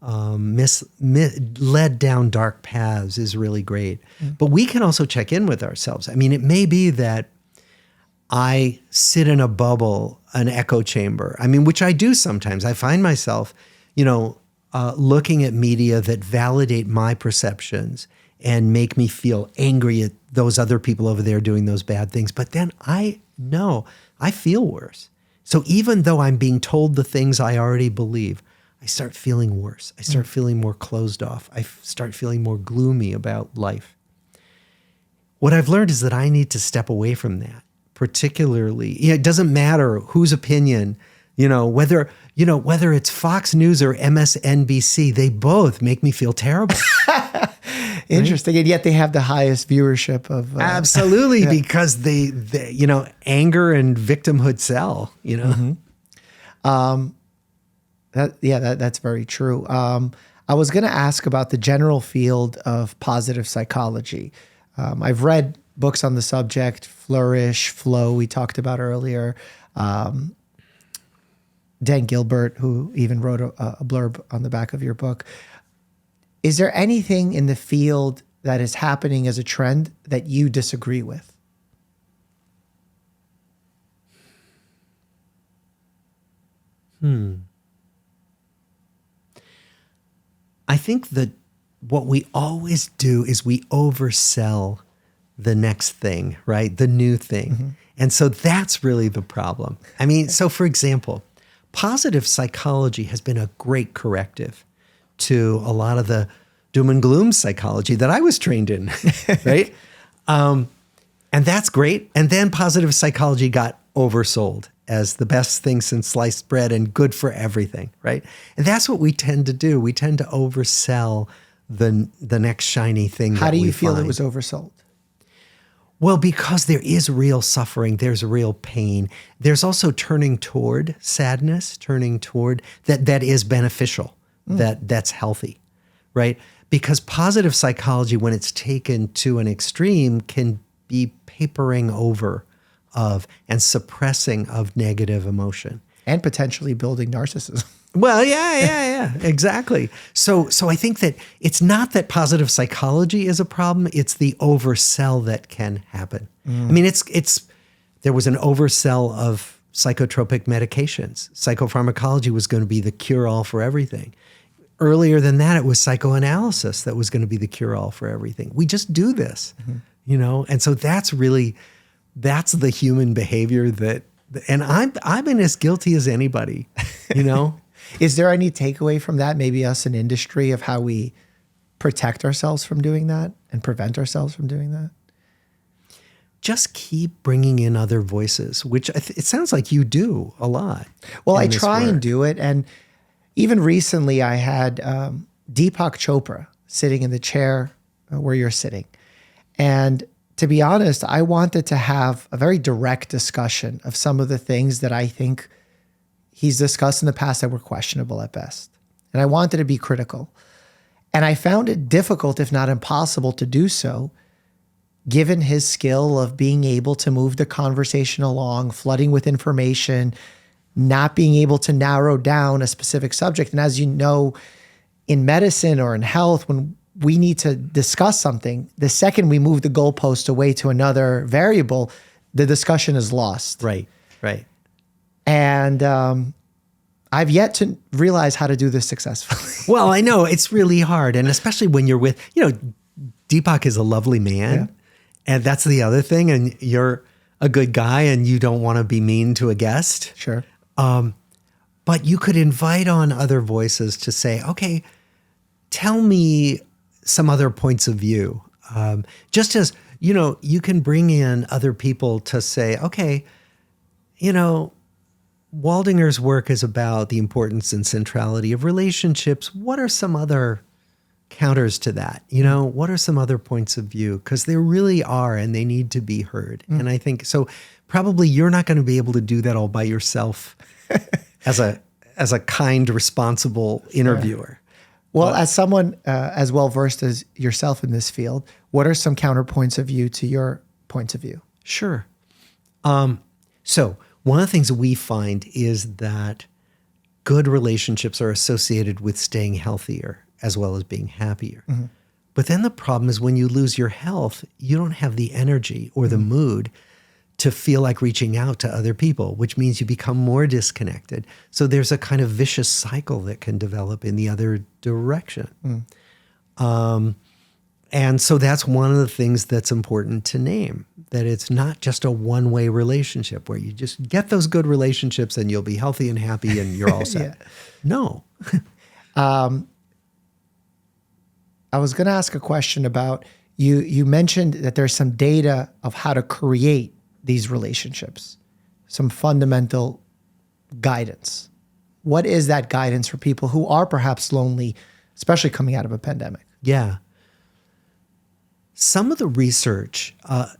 led down dark paths is really great. But we can also check in with ourselves. I mean, it may be that I sit in a bubble, an echo chamber. I mean, which I do sometimes. I find myself, looking at media that validate my perceptions and make me feel angry at those other people over there doing those bad things. But then I know I feel worse. So even though I'm being told the things I already believe, I start feeling worse. I start feeling more closed off. I start feeling more gloomy about life. What I've learned is that I need to step away from that, particularly. It doesn't matter whose opinion, whether it's Fox News or MSNBC, they both make me feel terrible. Interesting. Right? And yet they have the highest viewership of. Absolutely, because they, anger and victimhood sell, That's very true. I was going to ask about the general field of positive psychology. I've read books on the subject, Flourish, Flow, we talked about earlier. Dan Gilbert, who even wrote a blurb on the back of your book. Is there anything in the field that is happening as a trend that you disagree with? I think that what we always do is we oversell the next thing, right? The new thing. Mm-hmm. And so that's really the problem. I mean, so for example, positive psychology has been a great corrective to a lot of the doom and gloom psychology that I was trained in, right? And that's great. And then positive psychology got oversold as the best thing since sliced bread and good for everything, right? And that's what we tend to do. We tend to oversell the next shiny thing. How do you feel it was oversold? Well, because there is real suffering, there's real pain. There's also turning toward sadness, turning toward that is beneficial, that's healthy, right? Because positive psychology, when it's taken to an extreme, can be papering over of and suppressing of negative emotion. And potentially building narcissism. Well, yeah, exactly. So I think that it's not that positive psychology is a problem, it's the oversell that can happen. I mean, it's there was an oversell of psychotropic medications. Psychopharmacology was going to be the cure-all for everything. Earlier than that, it was psychoanalysis that was going to be the cure-all for everything. We just do this, and so that's the human behavior that, and I'm in as guilty as anybody, Is there any takeaway from that, maybe us in industry, of how we protect ourselves from doing that and prevent ourselves from doing that? Just keep bringing in other voices, which it sounds like you do a lot. Well, I try and do it. And even recently I had Deepak Chopra sitting in the chair where you're sitting. And to be honest, I wanted to have a very direct discussion of some of the things that I think he's discussed in the past that were questionable at best. And I wanted to be critical. And I found it difficult, if not impossible, to do so, given his skill of being able to move the conversation along, flooding with information, not being able to narrow down a specific subject. And as you know, in medicine or in health, when we need to discuss something, the second we move the goalpost away to another variable, the discussion is lost. Right. And I've yet to realize how to do this successfully. Well, I know it's really hard. And especially when you're with, Deepak is a lovely man. Yeah. And that's the other thing. And you're a good guy and you don't want to be mean to a guest. Sure. But you could invite on other voices to say, okay, tell me some other points of view. Just as, you can bring in other people to say, okay, Waldinger's work is about the importance and centrality of relationships. What are some other counters to that? What are some other points of view? Because there really are, and they need to be heard. And I think, so probably you're not going to be able to do that all by yourself as a kind, responsible interviewer. Well, as someone as well-versed as yourself in this field, what are some counterpoints of view to your points of view? Sure. So one of the things that we find is that good relationships are associated with staying healthier as well as being happier. Mm-hmm. But then the problem is when you lose your health, you don't have the energy or the mood to feel like reaching out to other people, which means you become more disconnected. So there's a kind of vicious cycle that can develop in the other direction. And so that's one of the things that's important to name. that it's not just a one-way relationship where you just get those good relationships and you'll be healthy and happy and you're all set. Yeah. No. I was going to ask a question about you mentioned that there's some data of how to create these relationships, some fundamental guidance. What is that guidance for people who are perhaps lonely, especially coming out of a pandemic? Yeah. Some of the research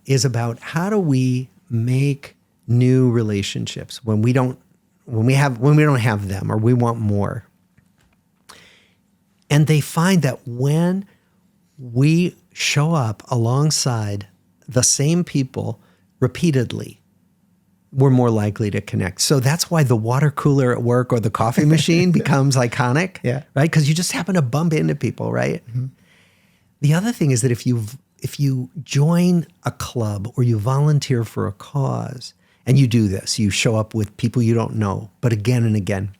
is about how do we make new relationships when we don't have them or we want more. And they find that when we show up alongside the same people repeatedly, we're more likely to connect. So that's why the water cooler at work or the coffee machine becomes iconic, yeah, right? Because you just happen to bump into people, right? Mm-hmm. The other thing is that if you join a club or you volunteer for a cause, and you do this, you show up with people you don't know, but again and again,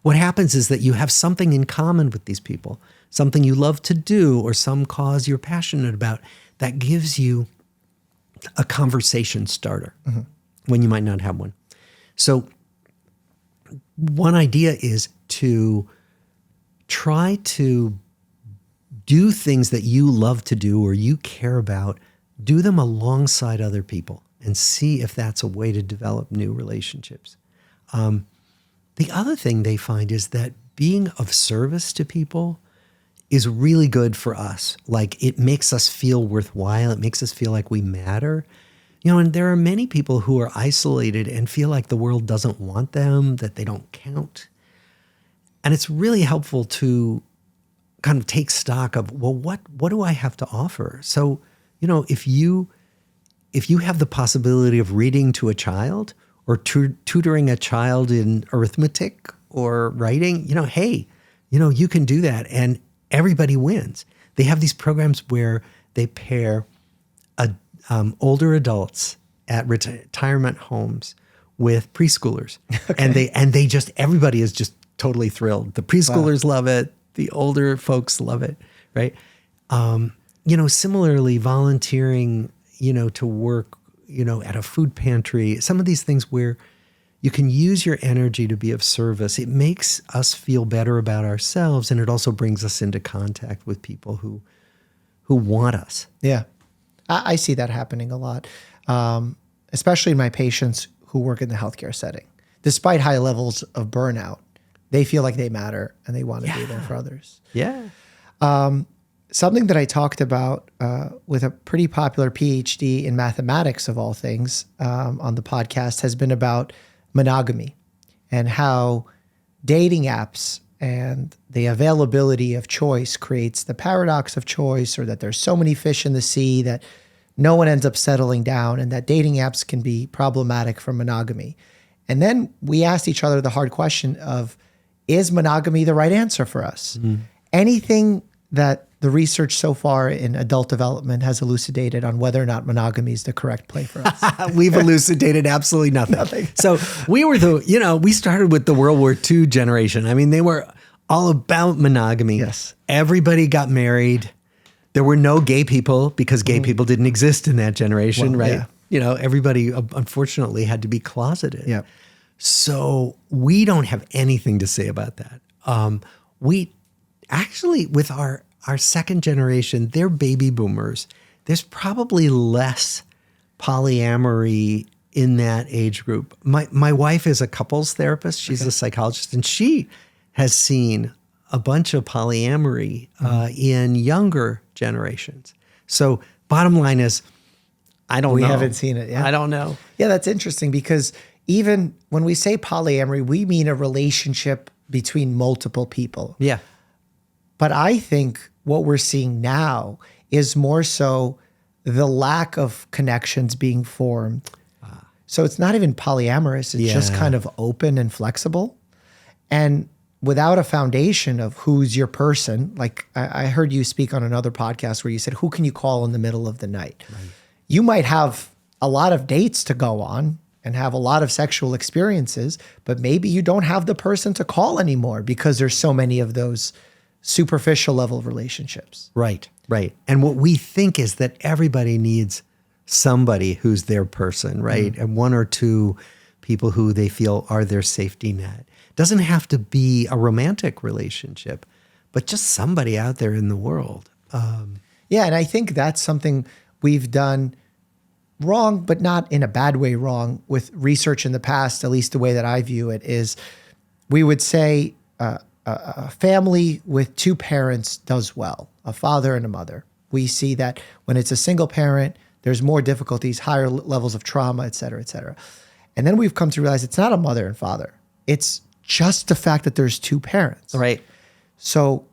what happens is that you have something in common with these people, something you love to do or some cause you're passionate about that gives you a conversation starter when you might not have one. So one idea is to try to do things that you love to do or you care about, do them alongside other people and see if that's a way to develop new relationships. The other thing they find is that being of service to people is really good for us. Like it makes us feel worthwhile. It makes us feel like we matter. You know, and there are many people who are isolated and feel like the world doesn't want them, that they don't count. And it's really helpful to kind of take stock of, well, what do I have to offer? So, you know, if you have the possibility of reading to a child or tutoring a child in arithmetic or writing, you know, hey, you know, you can do that and everybody wins. They have these programs where they pair older adults at retirement homes with preschoolers. Okay. And they just, everybody is just totally thrilled. The preschoolers love it. The older folks love it, right? You know, similarly, volunteering, you know, to work, you know, at a food pantry, some of these things where you can use your energy to be of service. It makes us feel better about ourselves, and it also brings us into contact with people who want us. Yeah, I see that happening a lot, especially in my patients who work in the healthcare setting. Despite high levels of burnout, they feel like they matter and they want to be there for others. Yeah. Something that I talked about with a pretty popular PhD in mathematics of all things on the podcast has been about monogamy and how dating apps and the availability of choice creates the paradox of choice, or that there's so many fish in the sea that no one ends up settling down, and that dating apps can be problematic for monogamy. And then we asked each other the hard question of, is monogamy the right answer for us? Mm. Anything that the research so far in adult development has elucidated on whether or not monogamy is the correct play for us? We've elucidated absolutely nothing. So we started with the World War II generation. I mean, they were all about monogamy. Yes. Everybody got married. There were no gay people because gay people didn't exist in that generation, right? Yeah. You know, everybody unfortunately had to be closeted. Yeah. So we don't have anything to say about that. We actually, with our second generation, they're baby boomers. There's probably less polyamory in that age group. My wife is a couples therapist. She's a psychologist, and she has seen a bunch of polyamory in younger generations. So bottom line is, I don't know. We haven't seen it yet. I don't know. Yeah, that's interesting because even when we say polyamory, we mean a relationship between multiple people. Yeah. But I think what we're seeing now is more so the lack of connections being formed. So it's not even polyamorous. It's just kind of open and flexible. And without a foundation of who's your person, like I heard you speak on another podcast where you said, who can you call in the middle of the night? Right. You might have a lot of dates to go on and have a lot of sexual experiences, but maybe you don't have the person to call anymore because there's so many of those superficial level relationships. Right. And what we think is that everybody needs somebody who's their person, right? And one or two people who they feel are their safety net. Doesn't have to be a romantic relationship, but just somebody out there in the world. Yeah, and I think that's something we've done wrong, but not in a bad way wrong with research in the past, at least the way that I view it is we would say a family with two parents does well, a father and a mother. We see that when it's a single parent, there's more difficulties, higher levels of trauma, et cetera, et cetera. And then we've come to realize it's not a mother and father. It's just the fact that there's two parents. Right. So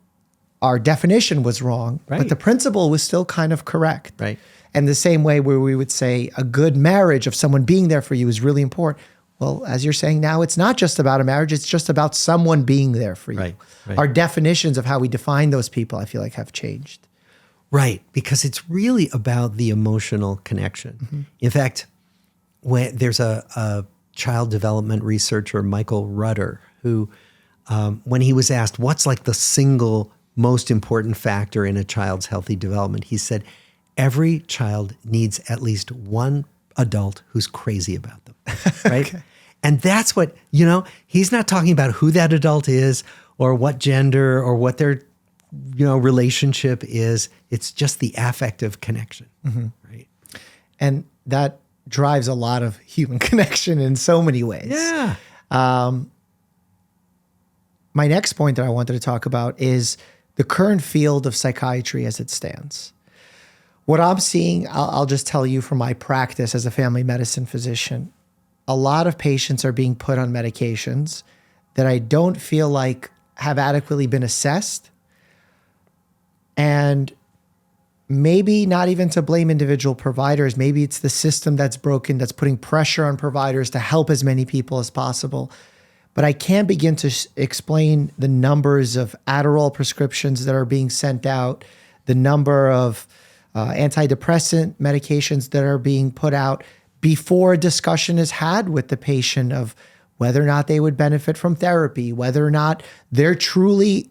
our definition was wrong, but the principle was still kind of correct. Right. And the same way where we would say a good marriage of someone being there for you is really important. Well, as you're saying now, it's not just about a marriage. It's just about someone being there for you. Right. Our definitions of how we define those people, I feel like, have changed. Right, because it's really about the emotional connection. In fact, when there's a child development researcher, Michael Rudder, who, when he was asked what's like the single most important factor in a child's healthy development, he said, every child needs at least one adult who's crazy about them, right? Okay. And that's what, he's not talking about who that adult is or what gender or what their relationship is. It's just the affective connection, right? And that drives a lot of human connection in so many ways. Yeah. My next point that I wanted to talk about is the current field of psychiatry as it stands. What I'm seeing, I'll just tell you from my practice as a family medicine physician, a lot of patients are being put on medications that I don't feel like have adequately been assessed. And maybe not even to blame individual providers. Maybe it's the system that's broken, that's putting pressure on providers to help as many people as possible. But I can't begin to explain the numbers of Adderall prescriptions that are being sent out, the number of antidepressant medications that are being put out before a discussion is had with the patient of whether or not they would benefit from therapy, whether or not they're truly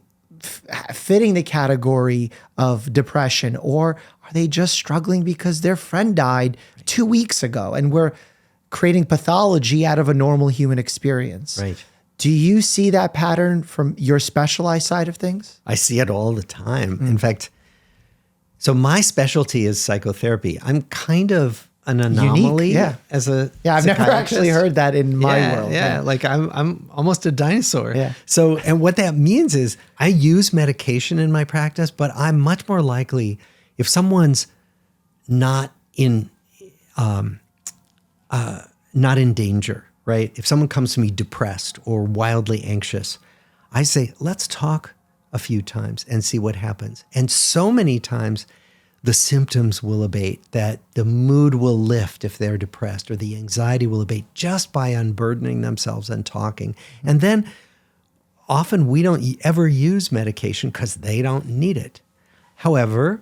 fitting the category of depression, or are they just struggling because their friend died 2 weeks ago and we're creating pathology out of a normal human experience. Right. Do you see that pattern from your specialized side of things? I see it all the time. In fact, so my specialty is psychotherapy. I'm kind of an anomaly as a I've never actually heard that in my world. Yeah, like I'm almost a dinosaur. Yeah. So, and what that means is I use medication in my practice, but I'm much more likely if someone's not in danger, right? If someone comes to me depressed or wildly anxious, I say, let's talk a few times and see what happens. And so many times the symptoms will abate, that the mood will lift if they're depressed, or the anxiety will abate just by unburdening themselves and talking. And then often we don't ever use medication because they don't need it. However,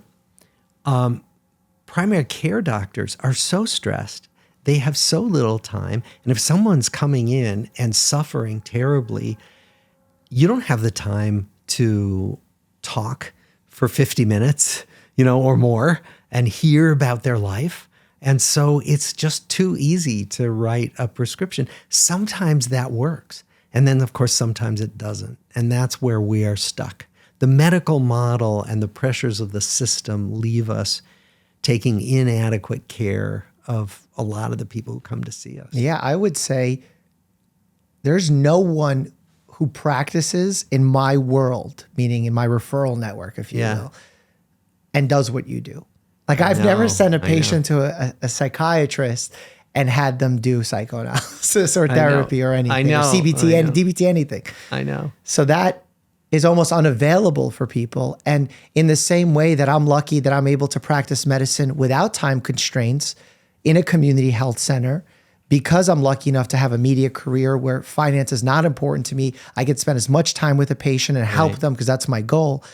primary care doctors are so stressed. They have so little time. And if someone's coming in and suffering terribly, you don't have the time to talk for 50 minutes, or more, and hear about their life. And so it's just too easy to write a prescription. Sometimes that works. And then, of course, sometimes it doesn't. And that's where we are stuck. The medical model and the pressures of the system leave us taking inadequate care of a lot of the people who come to see us. Yeah, I would say there's no one who practices in my world, meaning in my referral network, if you will, and does what you do. Like I've never sent a patient to a psychiatrist and had them do psychoanalysis or therapy or anything, or CBT, DBT, anything. I know. So that is almost unavailable for people. And in the same way that I'm lucky that I'm able to practice medicine without time constraints in a community health center, because I'm lucky enough to have a media career where finance is not important to me, I can spend as much time with a patient and help them because that's my goal.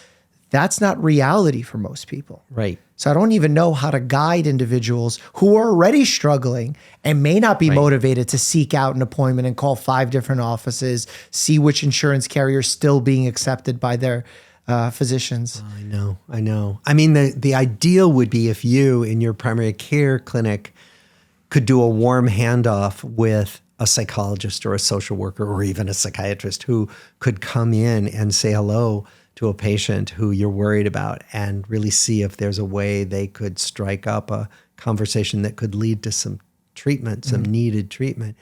That's not reality for most people. Right. So I don't even know how to guide individuals who are already struggling and may not be motivated to seek out an appointment and call 5 different offices, see which insurance carrier is still being accepted by their physicians. I know. I mean, the ideal would be if you in your primary care clinic could do a warm handoff with a psychologist or a social worker or even a psychiatrist who could come in and say hello to a patient who you're worried about and really see if there's a way they could strike up a conversation that could lead to some treatment, some needed treatment.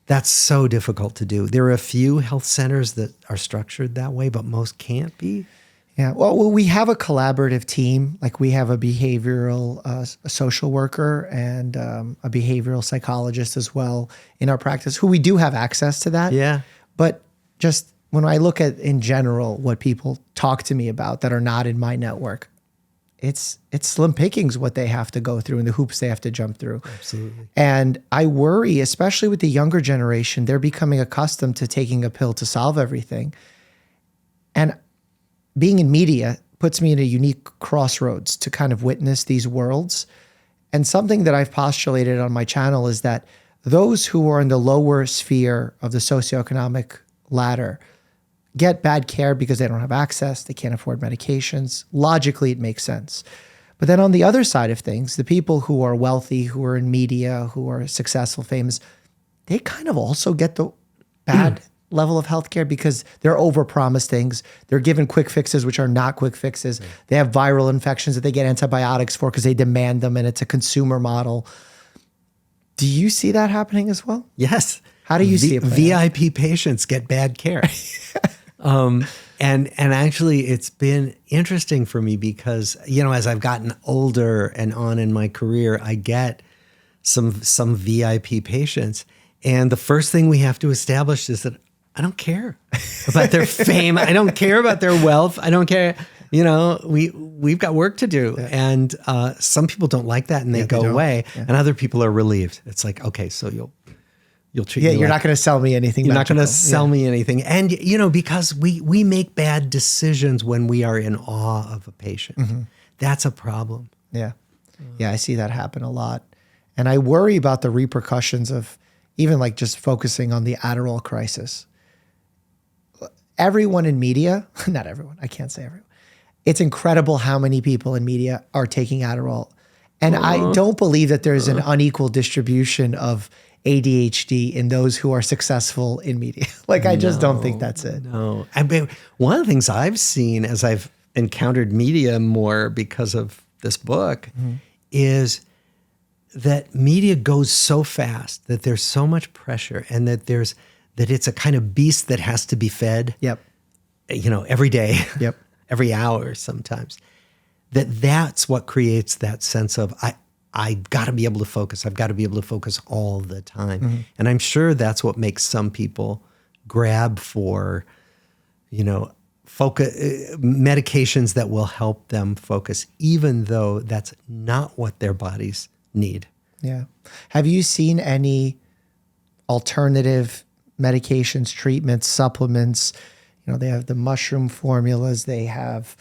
That's so difficult to do. There are a few health centers that are structured that way, but most can't be. Yeah. Well, we have a collaborative team. Like we have a behavioral a social worker and a behavioral psychologist as well in our practice who we do have access to that. Yeah. But just when I look at in general what people talk to me about that are not in my network, it's slim pickings what they have to go through and the hoops they have to jump through. Absolutely. And I worry, especially with the younger generation, they're becoming accustomed to taking a pill to solve everything. And being in media puts me in a unique crossroads to kind of witness these worlds. And something that I've postulated on my channel is that those who are in the lower sphere of the socioeconomic ladder get bad care because they don't have access, they can't afford medications. Logically, it makes sense. But then on the other side of things, the people who are wealthy, who are in media, who are successful, famous, they kind of also get the bad level of healthcare because they're overpromised things. They're given quick fixes, which are not quick fixes. Right. They have viral infections that they get antibiotics for because they demand them, and it's a consumer model. Do you see that happening as well? Yes. How do you see it? VIP patients get bad care. And actually it's been interesting for me because, as I've gotten older and on in my career, I get some VIP patients. And the first thing we have to establish is that I don't care about their fame. I don't care about their wealth. I don't care. We've got work to do. Yeah. And some people don't like that and they go away. Yeah. And other people are relieved. It's like, okay, so you'll treat me you're not going to sell me anything. You're not going to sell me anything. And, because we make bad decisions when we are in awe of a patient. Mm-hmm. That's a problem. Yeah. Yeah, I see that happen a lot. And I worry about the repercussions of even like just focusing on the Adderall crisis. Everyone in media, not everyone, I can't say everyone. It's incredible how many people in media are taking Adderall. And I don't believe that there's an unequal distribution of ADHD in those who are successful in media. I just don't think that's it. No. I mean, one of the things I've seen as I've encountered media more because of this book is that media goes so fast, that there's so much pressure, and that it's a kind of beast that has to be fed. Yep. Every day. Yep. Every hour sometimes. That's what creates that sense of I got to be able to focus. I've got to be able to focus all the time. Mm-hmm. And I'm sure that's what makes some people grab for, medications that will help them focus, even though that's not what their bodies need. Yeah. Have you seen any alternative medications, treatments, supplements? They have the mushroom formulas. They have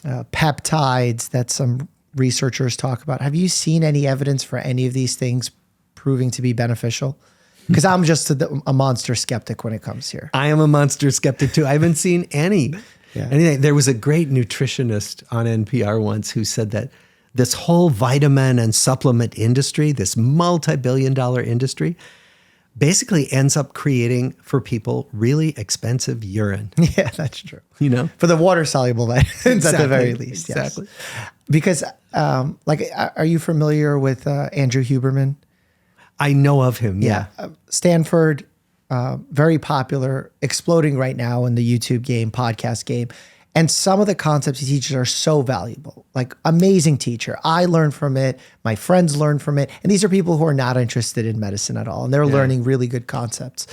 peptides that some researchers talk about. Have you seen any evidence for any of these things proving to be beneficial? Because I'm just a monster skeptic when it comes here. I am a monster skeptic too. I haven't seen any. Yeah. Anyway, there was a great nutritionist on NPR once who said that this whole vitamin and supplement industry, this multi-billion-dollar industry, basically ends up creating for people really expensive urine. Yeah, that's true. For the water-soluble vitamins at the very least. Exactly. Yes. Because, are you familiar with Andrew Huberman? I know of him, yeah. Stanford, very popular, exploding right now in the YouTube game, podcast game. And some of the concepts he teaches are so valuable, amazing teacher. I learned from it. My friends learned from it. And these are people who are not interested in medicine at all. And they're learning really good concepts.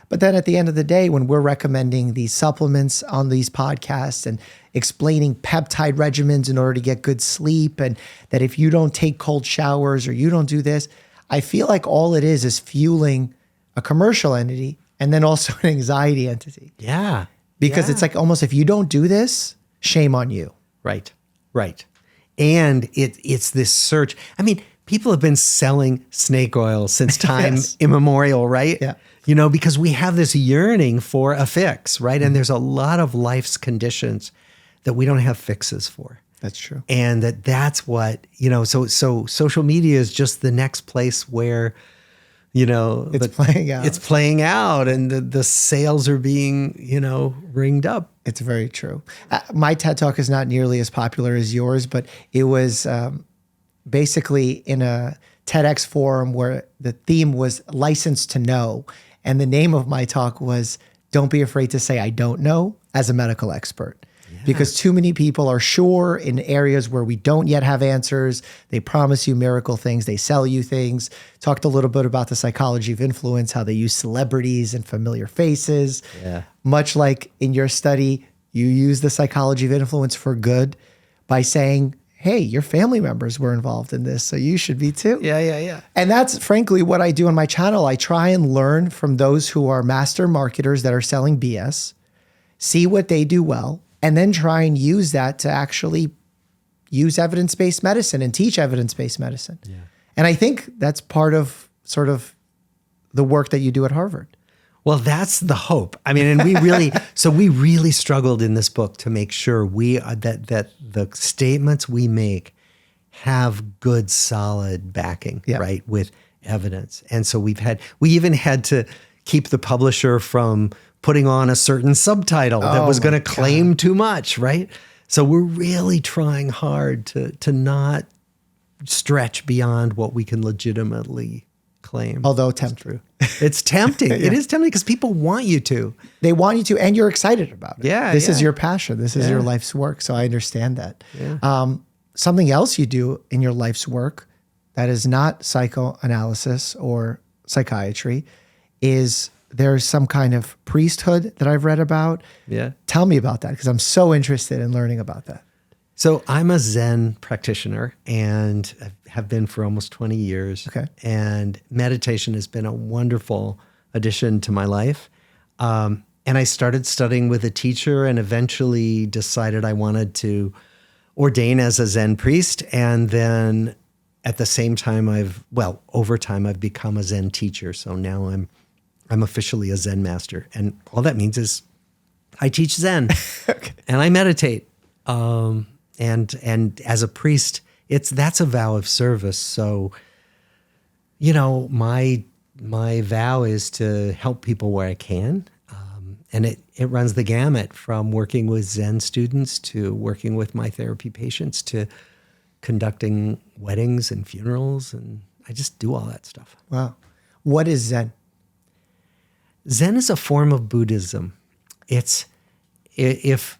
But then at the end of the day, when we're recommending these supplements on these podcasts and explaining peptide regimens in order to get good sleep, and that if you don't take cold showers or you don't do this, I feel like all it is fueling a commercial entity and then also an anxiety entity. Yeah. Because it's almost, if you don't do this, shame on you. Right. And it's this search. I mean, people have been selling snake oil since time Yes. immemorial, right? Yeah. You know, because we have this yearning for a fix, right? And there's a lot of life's conditions that we don't have fixes for. That's true. And that's what, you know, so social media is just the next place where, you know, It's playing out. It's playing out and the sales are being, you know, ringed up. It's very true. My TED Talk is not nearly as popular as yours, but it was basically in a TEDx forum where the theme was license to know. And the name of my talk was, don't be afraid to say, I don't know, as a medical expert. Because too many people are sure in areas where we don't yet have answers. They promise you miracle things. They sell you things. Talked a little bit about the psychology of influence, how they use celebrities and familiar faces. Yeah. Much like in your study, you use the psychology of influence for good by saying, hey, your family members were involved in this, so you should be too. Yeah. And that's frankly what I do on my channel. I try and learn from those who are master marketers that are selling BS, see what they do well, and then try and use that to actually use evidence-based medicine and teach evidence-based medicine. Yeah. And I think that's part of sort of the work that you do at Harvard. Well, that's the hope. I mean, and we really struggled in this book to make sure that the statements we make have good, solid backing, right, with evidence. And so we even had to keep the publisher from putting on a certain subtitle that was going to claim too much, right? So we're really trying hard to not stretch beyond what we can legitimately claim. Although tempting. It's tempting. It is tempting because people want you to. They want you to, and you're excited about it. Yeah. This is your passion. This is your life's work. So I understand that. Yeah. Something else you do in your life's work that is not psychoanalysis or psychiatry is there's some kind of priesthood that I've read about. Yeah. Tell me about that because I'm so interested in learning about that. So I'm a Zen practitioner and have been for almost 20 years. Okay. And meditation has been a wonderful addition to my life. And I started studying with a teacher and eventually decided I wanted to ordain as a Zen priest. And then at the same time, over time, I've become a Zen teacher. So now I'm officially a Zen master. And all that means is I teach Zen and I meditate. And as a priest, that's a vow of service. So, you know, my vow is to help people where I can. And it runs the gamut from working with Zen students to working with my therapy patients to conducting weddings and funerals. And I just do all that stuff. Wow. What is Zen? Zen is a form of Buddhism. It's if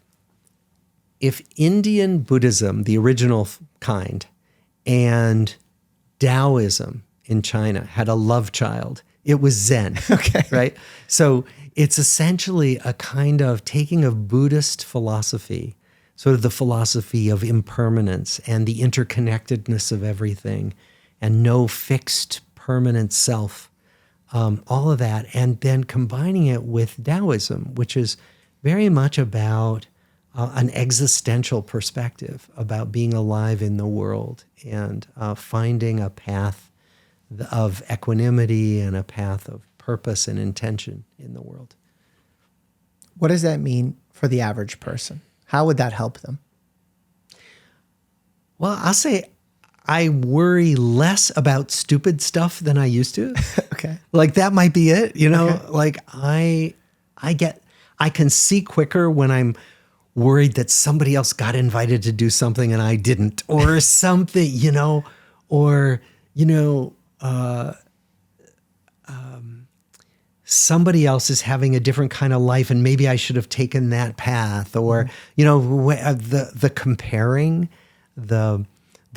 Indian Buddhism, the original kind, and Taoism in China had a love child, it was Zen. Okay. Right? So it's essentially a kind of taking of Buddhist philosophy, sort of the philosophy of impermanence and the interconnectedness of everything and no fixed permanent self, all of that, and then combining it with Taoism, which is very much about an existential perspective about being alive in the world and finding a path of equanimity and a path of purpose and intention in the world. What does that mean for the average person? How would that help them? Well, I'll say I worry less about stupid stuff than I used to. Okay. Like that might be it, you know, Okay. like I can see quicker when I'm worried that somebody else got invited to do something and I didn't, or something, you know, or, you know, somebody else is having a different kind of life and maybe I should have taken that path, or, you know, the comparing, the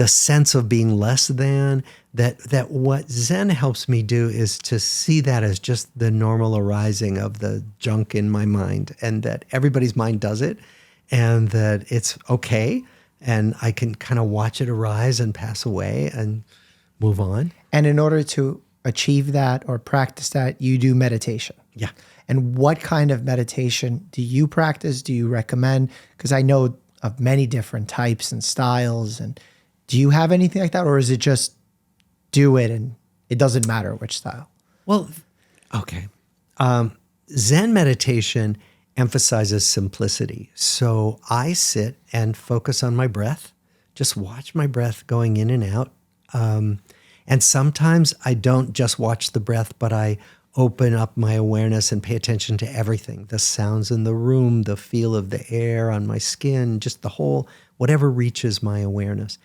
sense of being less than, that what Zen helps me do is to see that as just the normal arising of the junk in my mind, and that everybody's mind does it, and that it's okay, and I can kind of watch it arise and pass away and move on. And in order to achieve that or practice that, you do meditation. Yeah. And what kind of meditation do you practice? Do you recommend? Because I know of many different types and styles. And do you have anything like that? Or is it just do it and it doesn't matter which style? Well, okay. Zen meditation emphasizes simplicity. So I sit and focus on my breath, just watch my breath going in and out. And sometimes I don't just watch the breath, but I open up my awareness and pay attention to everything, the sounds in the room, the feel of the air on my skin, just the whole, whatever reaches my awareness.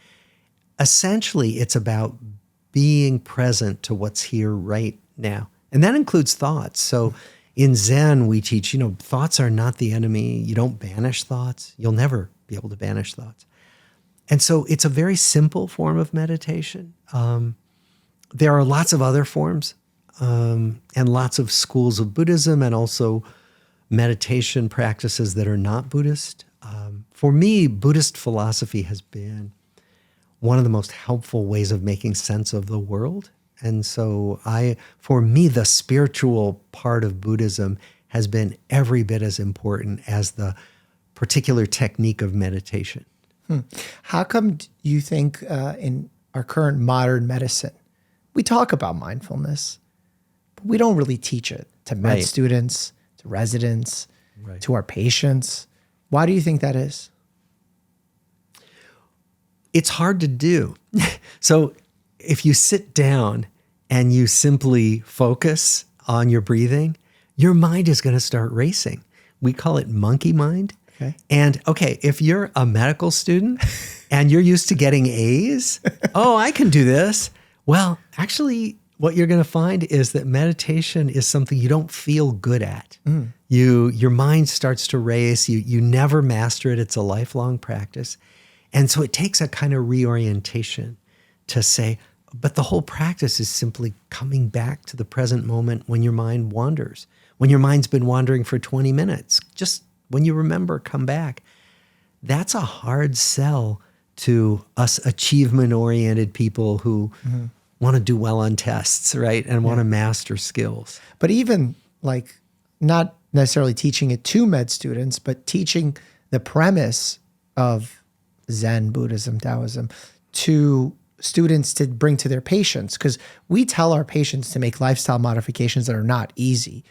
Essentially, it's about being present to what's here right now. And that includes thoughts. So in Zen, we teach, thoughts are not the enemy. You don't banish thoughts. You'll never be able to banish thoughts. And so it's a very simple form of meditation. There are lots of other forms and lots of schools of Buddhism and also meditation practices that are not Buddhist. For me, Buddhist philosophy has been one of the most helpful ways of making sense of the world. And so for me, the spiritual part of Buddhism has been every bit as important as the particular technique of meditation. How come you think in our current modern medicine, we talk about mindfulness, but we don't really teach it to med students, to residents, to our patients? Why do you think that is? It's hard to do. So if you sit down and you simply focus on your breathing, your mind is going to start racing. We call it monkey mind. Okay. And if you're a medical student and you're used to getting A's, I can do this. Well, actually, what you're going to find is that meditation is something you don't feel good at. Your mind starts to race. You never master it. It's a lifelong practice. And so it takes a kind of reorientation to say, but the whole practice is simply coming back to the present moment when your mind wanders. When your mind's been wandering for 20 minutes, just when you remember, come back. That's a hard sell to us achievement-oriented people who want to do well on tests, right? And want to master skills. But even not necessarily teaching it to med students, but teaching the premise of Zen, Buddhism, Taoism to students to bring to their patients. Because we tell our patients to make lifestyle modifications that are not easy.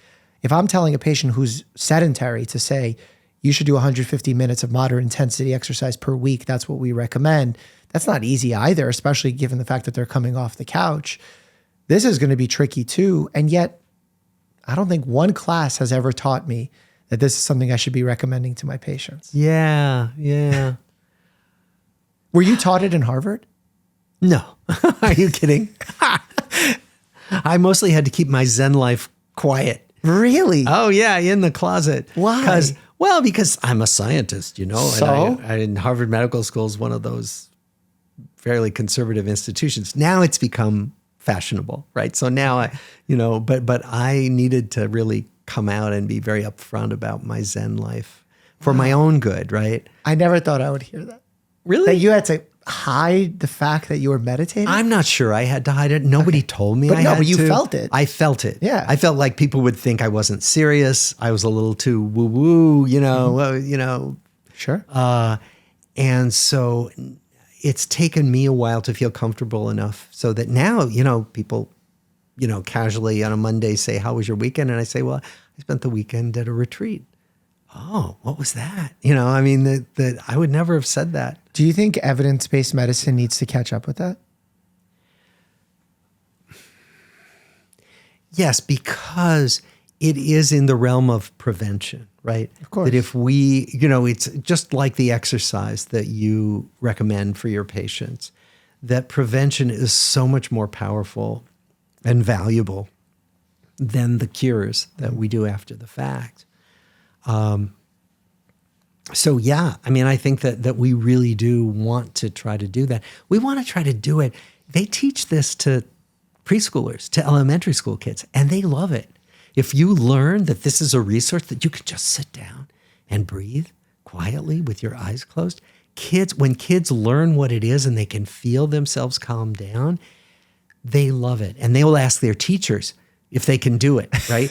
If I'm telling a patient who's sedentary to say, you should do 150 minutes of moderate intensity exercise per week, that's what we recommend. That's not easy either, especially given the fact that they're coming off the couch. This is going to be tricky too. And yet, I don't think one class has ever taught me that this is something I should be recommending to my patients. Yeah. Were you taught it in Harvard? No. Are you kidding? I mostly had to keep my Zen life quiet. Really? Oh, yeah, in the closet. Why? Because I'm a scientist, So? And in Harvard Medical School is one of those fairly conservative institutions. Now it's become fashionable, right? So now but I needed to really come out and be very upfront about my Zen life for my own good, right? I never thought I would hear that. Really? That you had to hide the fact that you were meditating? I'm not sure I had to hide it. Nobody told me But I no, had but you to. felt it. I felt it. Yeah. I felt like people would think I wasn't serious. I was a little too woo-woo, Sure. And so it's taken me a while to feel comfortable enough so that now, people, casually on a Monday say, how was your weekend? And I say, well, I spent the weekend at a retreat. Oh, what was that? That I would never have said that. Do you think evidence-based medicine needs to catch up with that? Yes, because it is in the realm of prevention, right? Of course. That if we, it's just like the exercise that you recommend for your patients, that prevention is so much more powerful and valuable than the cures that we do after the fact. So yeah, I think that we really do want to try to do that. We want to try to do it. They teach this to preschoolers, to elementary school kids, and they love it. If you learn that this is a resource that you can just sit down and breathe quietly with your eyes closed, when kids learn what it is and they can feel themselves calm down, they love it. And they will ask their teachers if they can do it, right?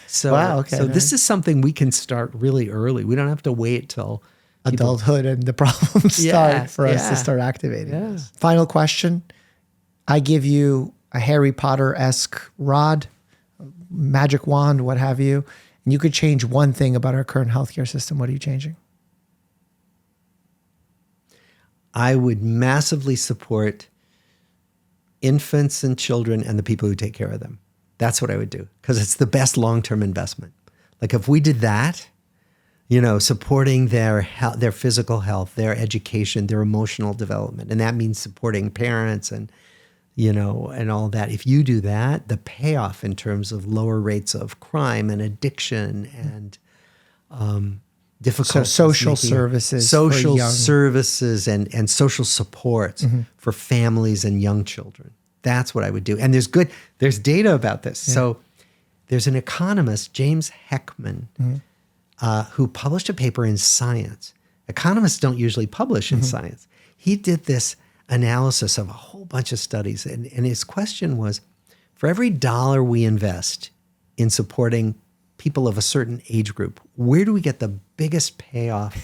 So, wow, okay, so this is something we can start really early. We don't have to wait till adulthood and the problems start for us to start activating this. Final question. I give you a Harry Potter-esque rod, magic wand, what have you, and you could change one thing about our current healthcare system. What are you changing? I would massively support infants and children and the people who take care of them. That's what I would do, because it's the best long-term investment. Like if we did that, supporting their health, their physical health, their education, their emotional development, and that means supporting parents and all that. If you do that, the payoff in terms of lower rates of crime and addiction and difficult social services, and social support for families and young children. That's what I would do. And there's data about this. Yeah. So there's an economist, James Heckman, who published a paper in Science. Economists don't usually publish in Science. He did this analysis of a whole bunch of studies. And his question was, for every dollar we invest in supporting people of a certain age group, where do we get the biggest payoff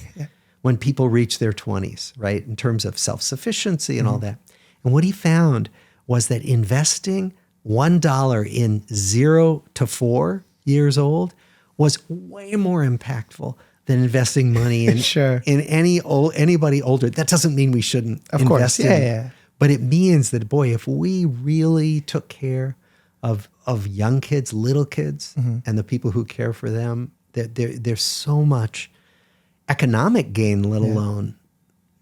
when people reach their 20s, right? In terms of self-sufficiency and all that. And what he found was that investing $1 in 0 to 4 years old was way more impactful than investing money in in anybody older. That doesn't mean we shouldn't invest in. But it means that, boy, if we really took care of young kids, little kids, and the people who care for them, there's so much economic gain, let alone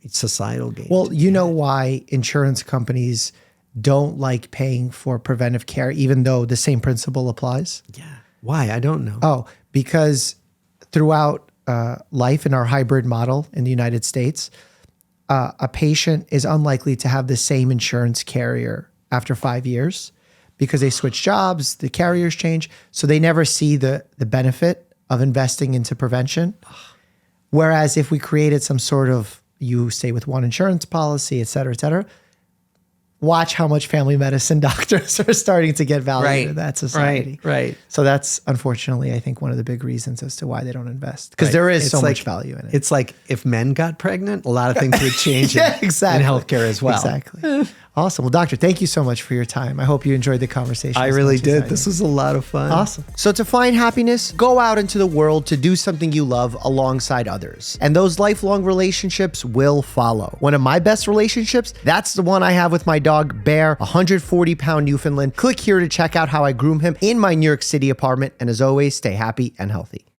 societal gain. Well, you know why insurance companies don't like paying for preventive care, even though the same principle applies? Yeah. Why? I don't know. Oh, because throughout life in our hybrid model in the United States, a patient is unlikely to have the same insurance carrier after 5 years because they switch jobs, the carriers change, so they never see the benefit of investing into prevention. Whereas if we created some sort of, you stay with one insurance policy, et cetera, watch how much family medicine doctors are starting to get value in that society. Right. So that's unfortunately, I think, one of the big reasons as to why they don't invest, because there is so much value in it. It's like if men got pregnant, a lot of things would change in healthcare as well. Exactly. Awesome. Well, doctor, thank you so much for your time. I hope you enjoyed the conversation. I really did. This was a lot of fun. Awesome. So to find happiness, go out into the world to do something you love alongside others. And those lifelong relationships will follow. One of my best relationships, that's the one I have with my dog, Bear, a 140-pound Newfoundland. Click here to check out how I groom him in my New York City apartment. And as always, stay happy and healthy.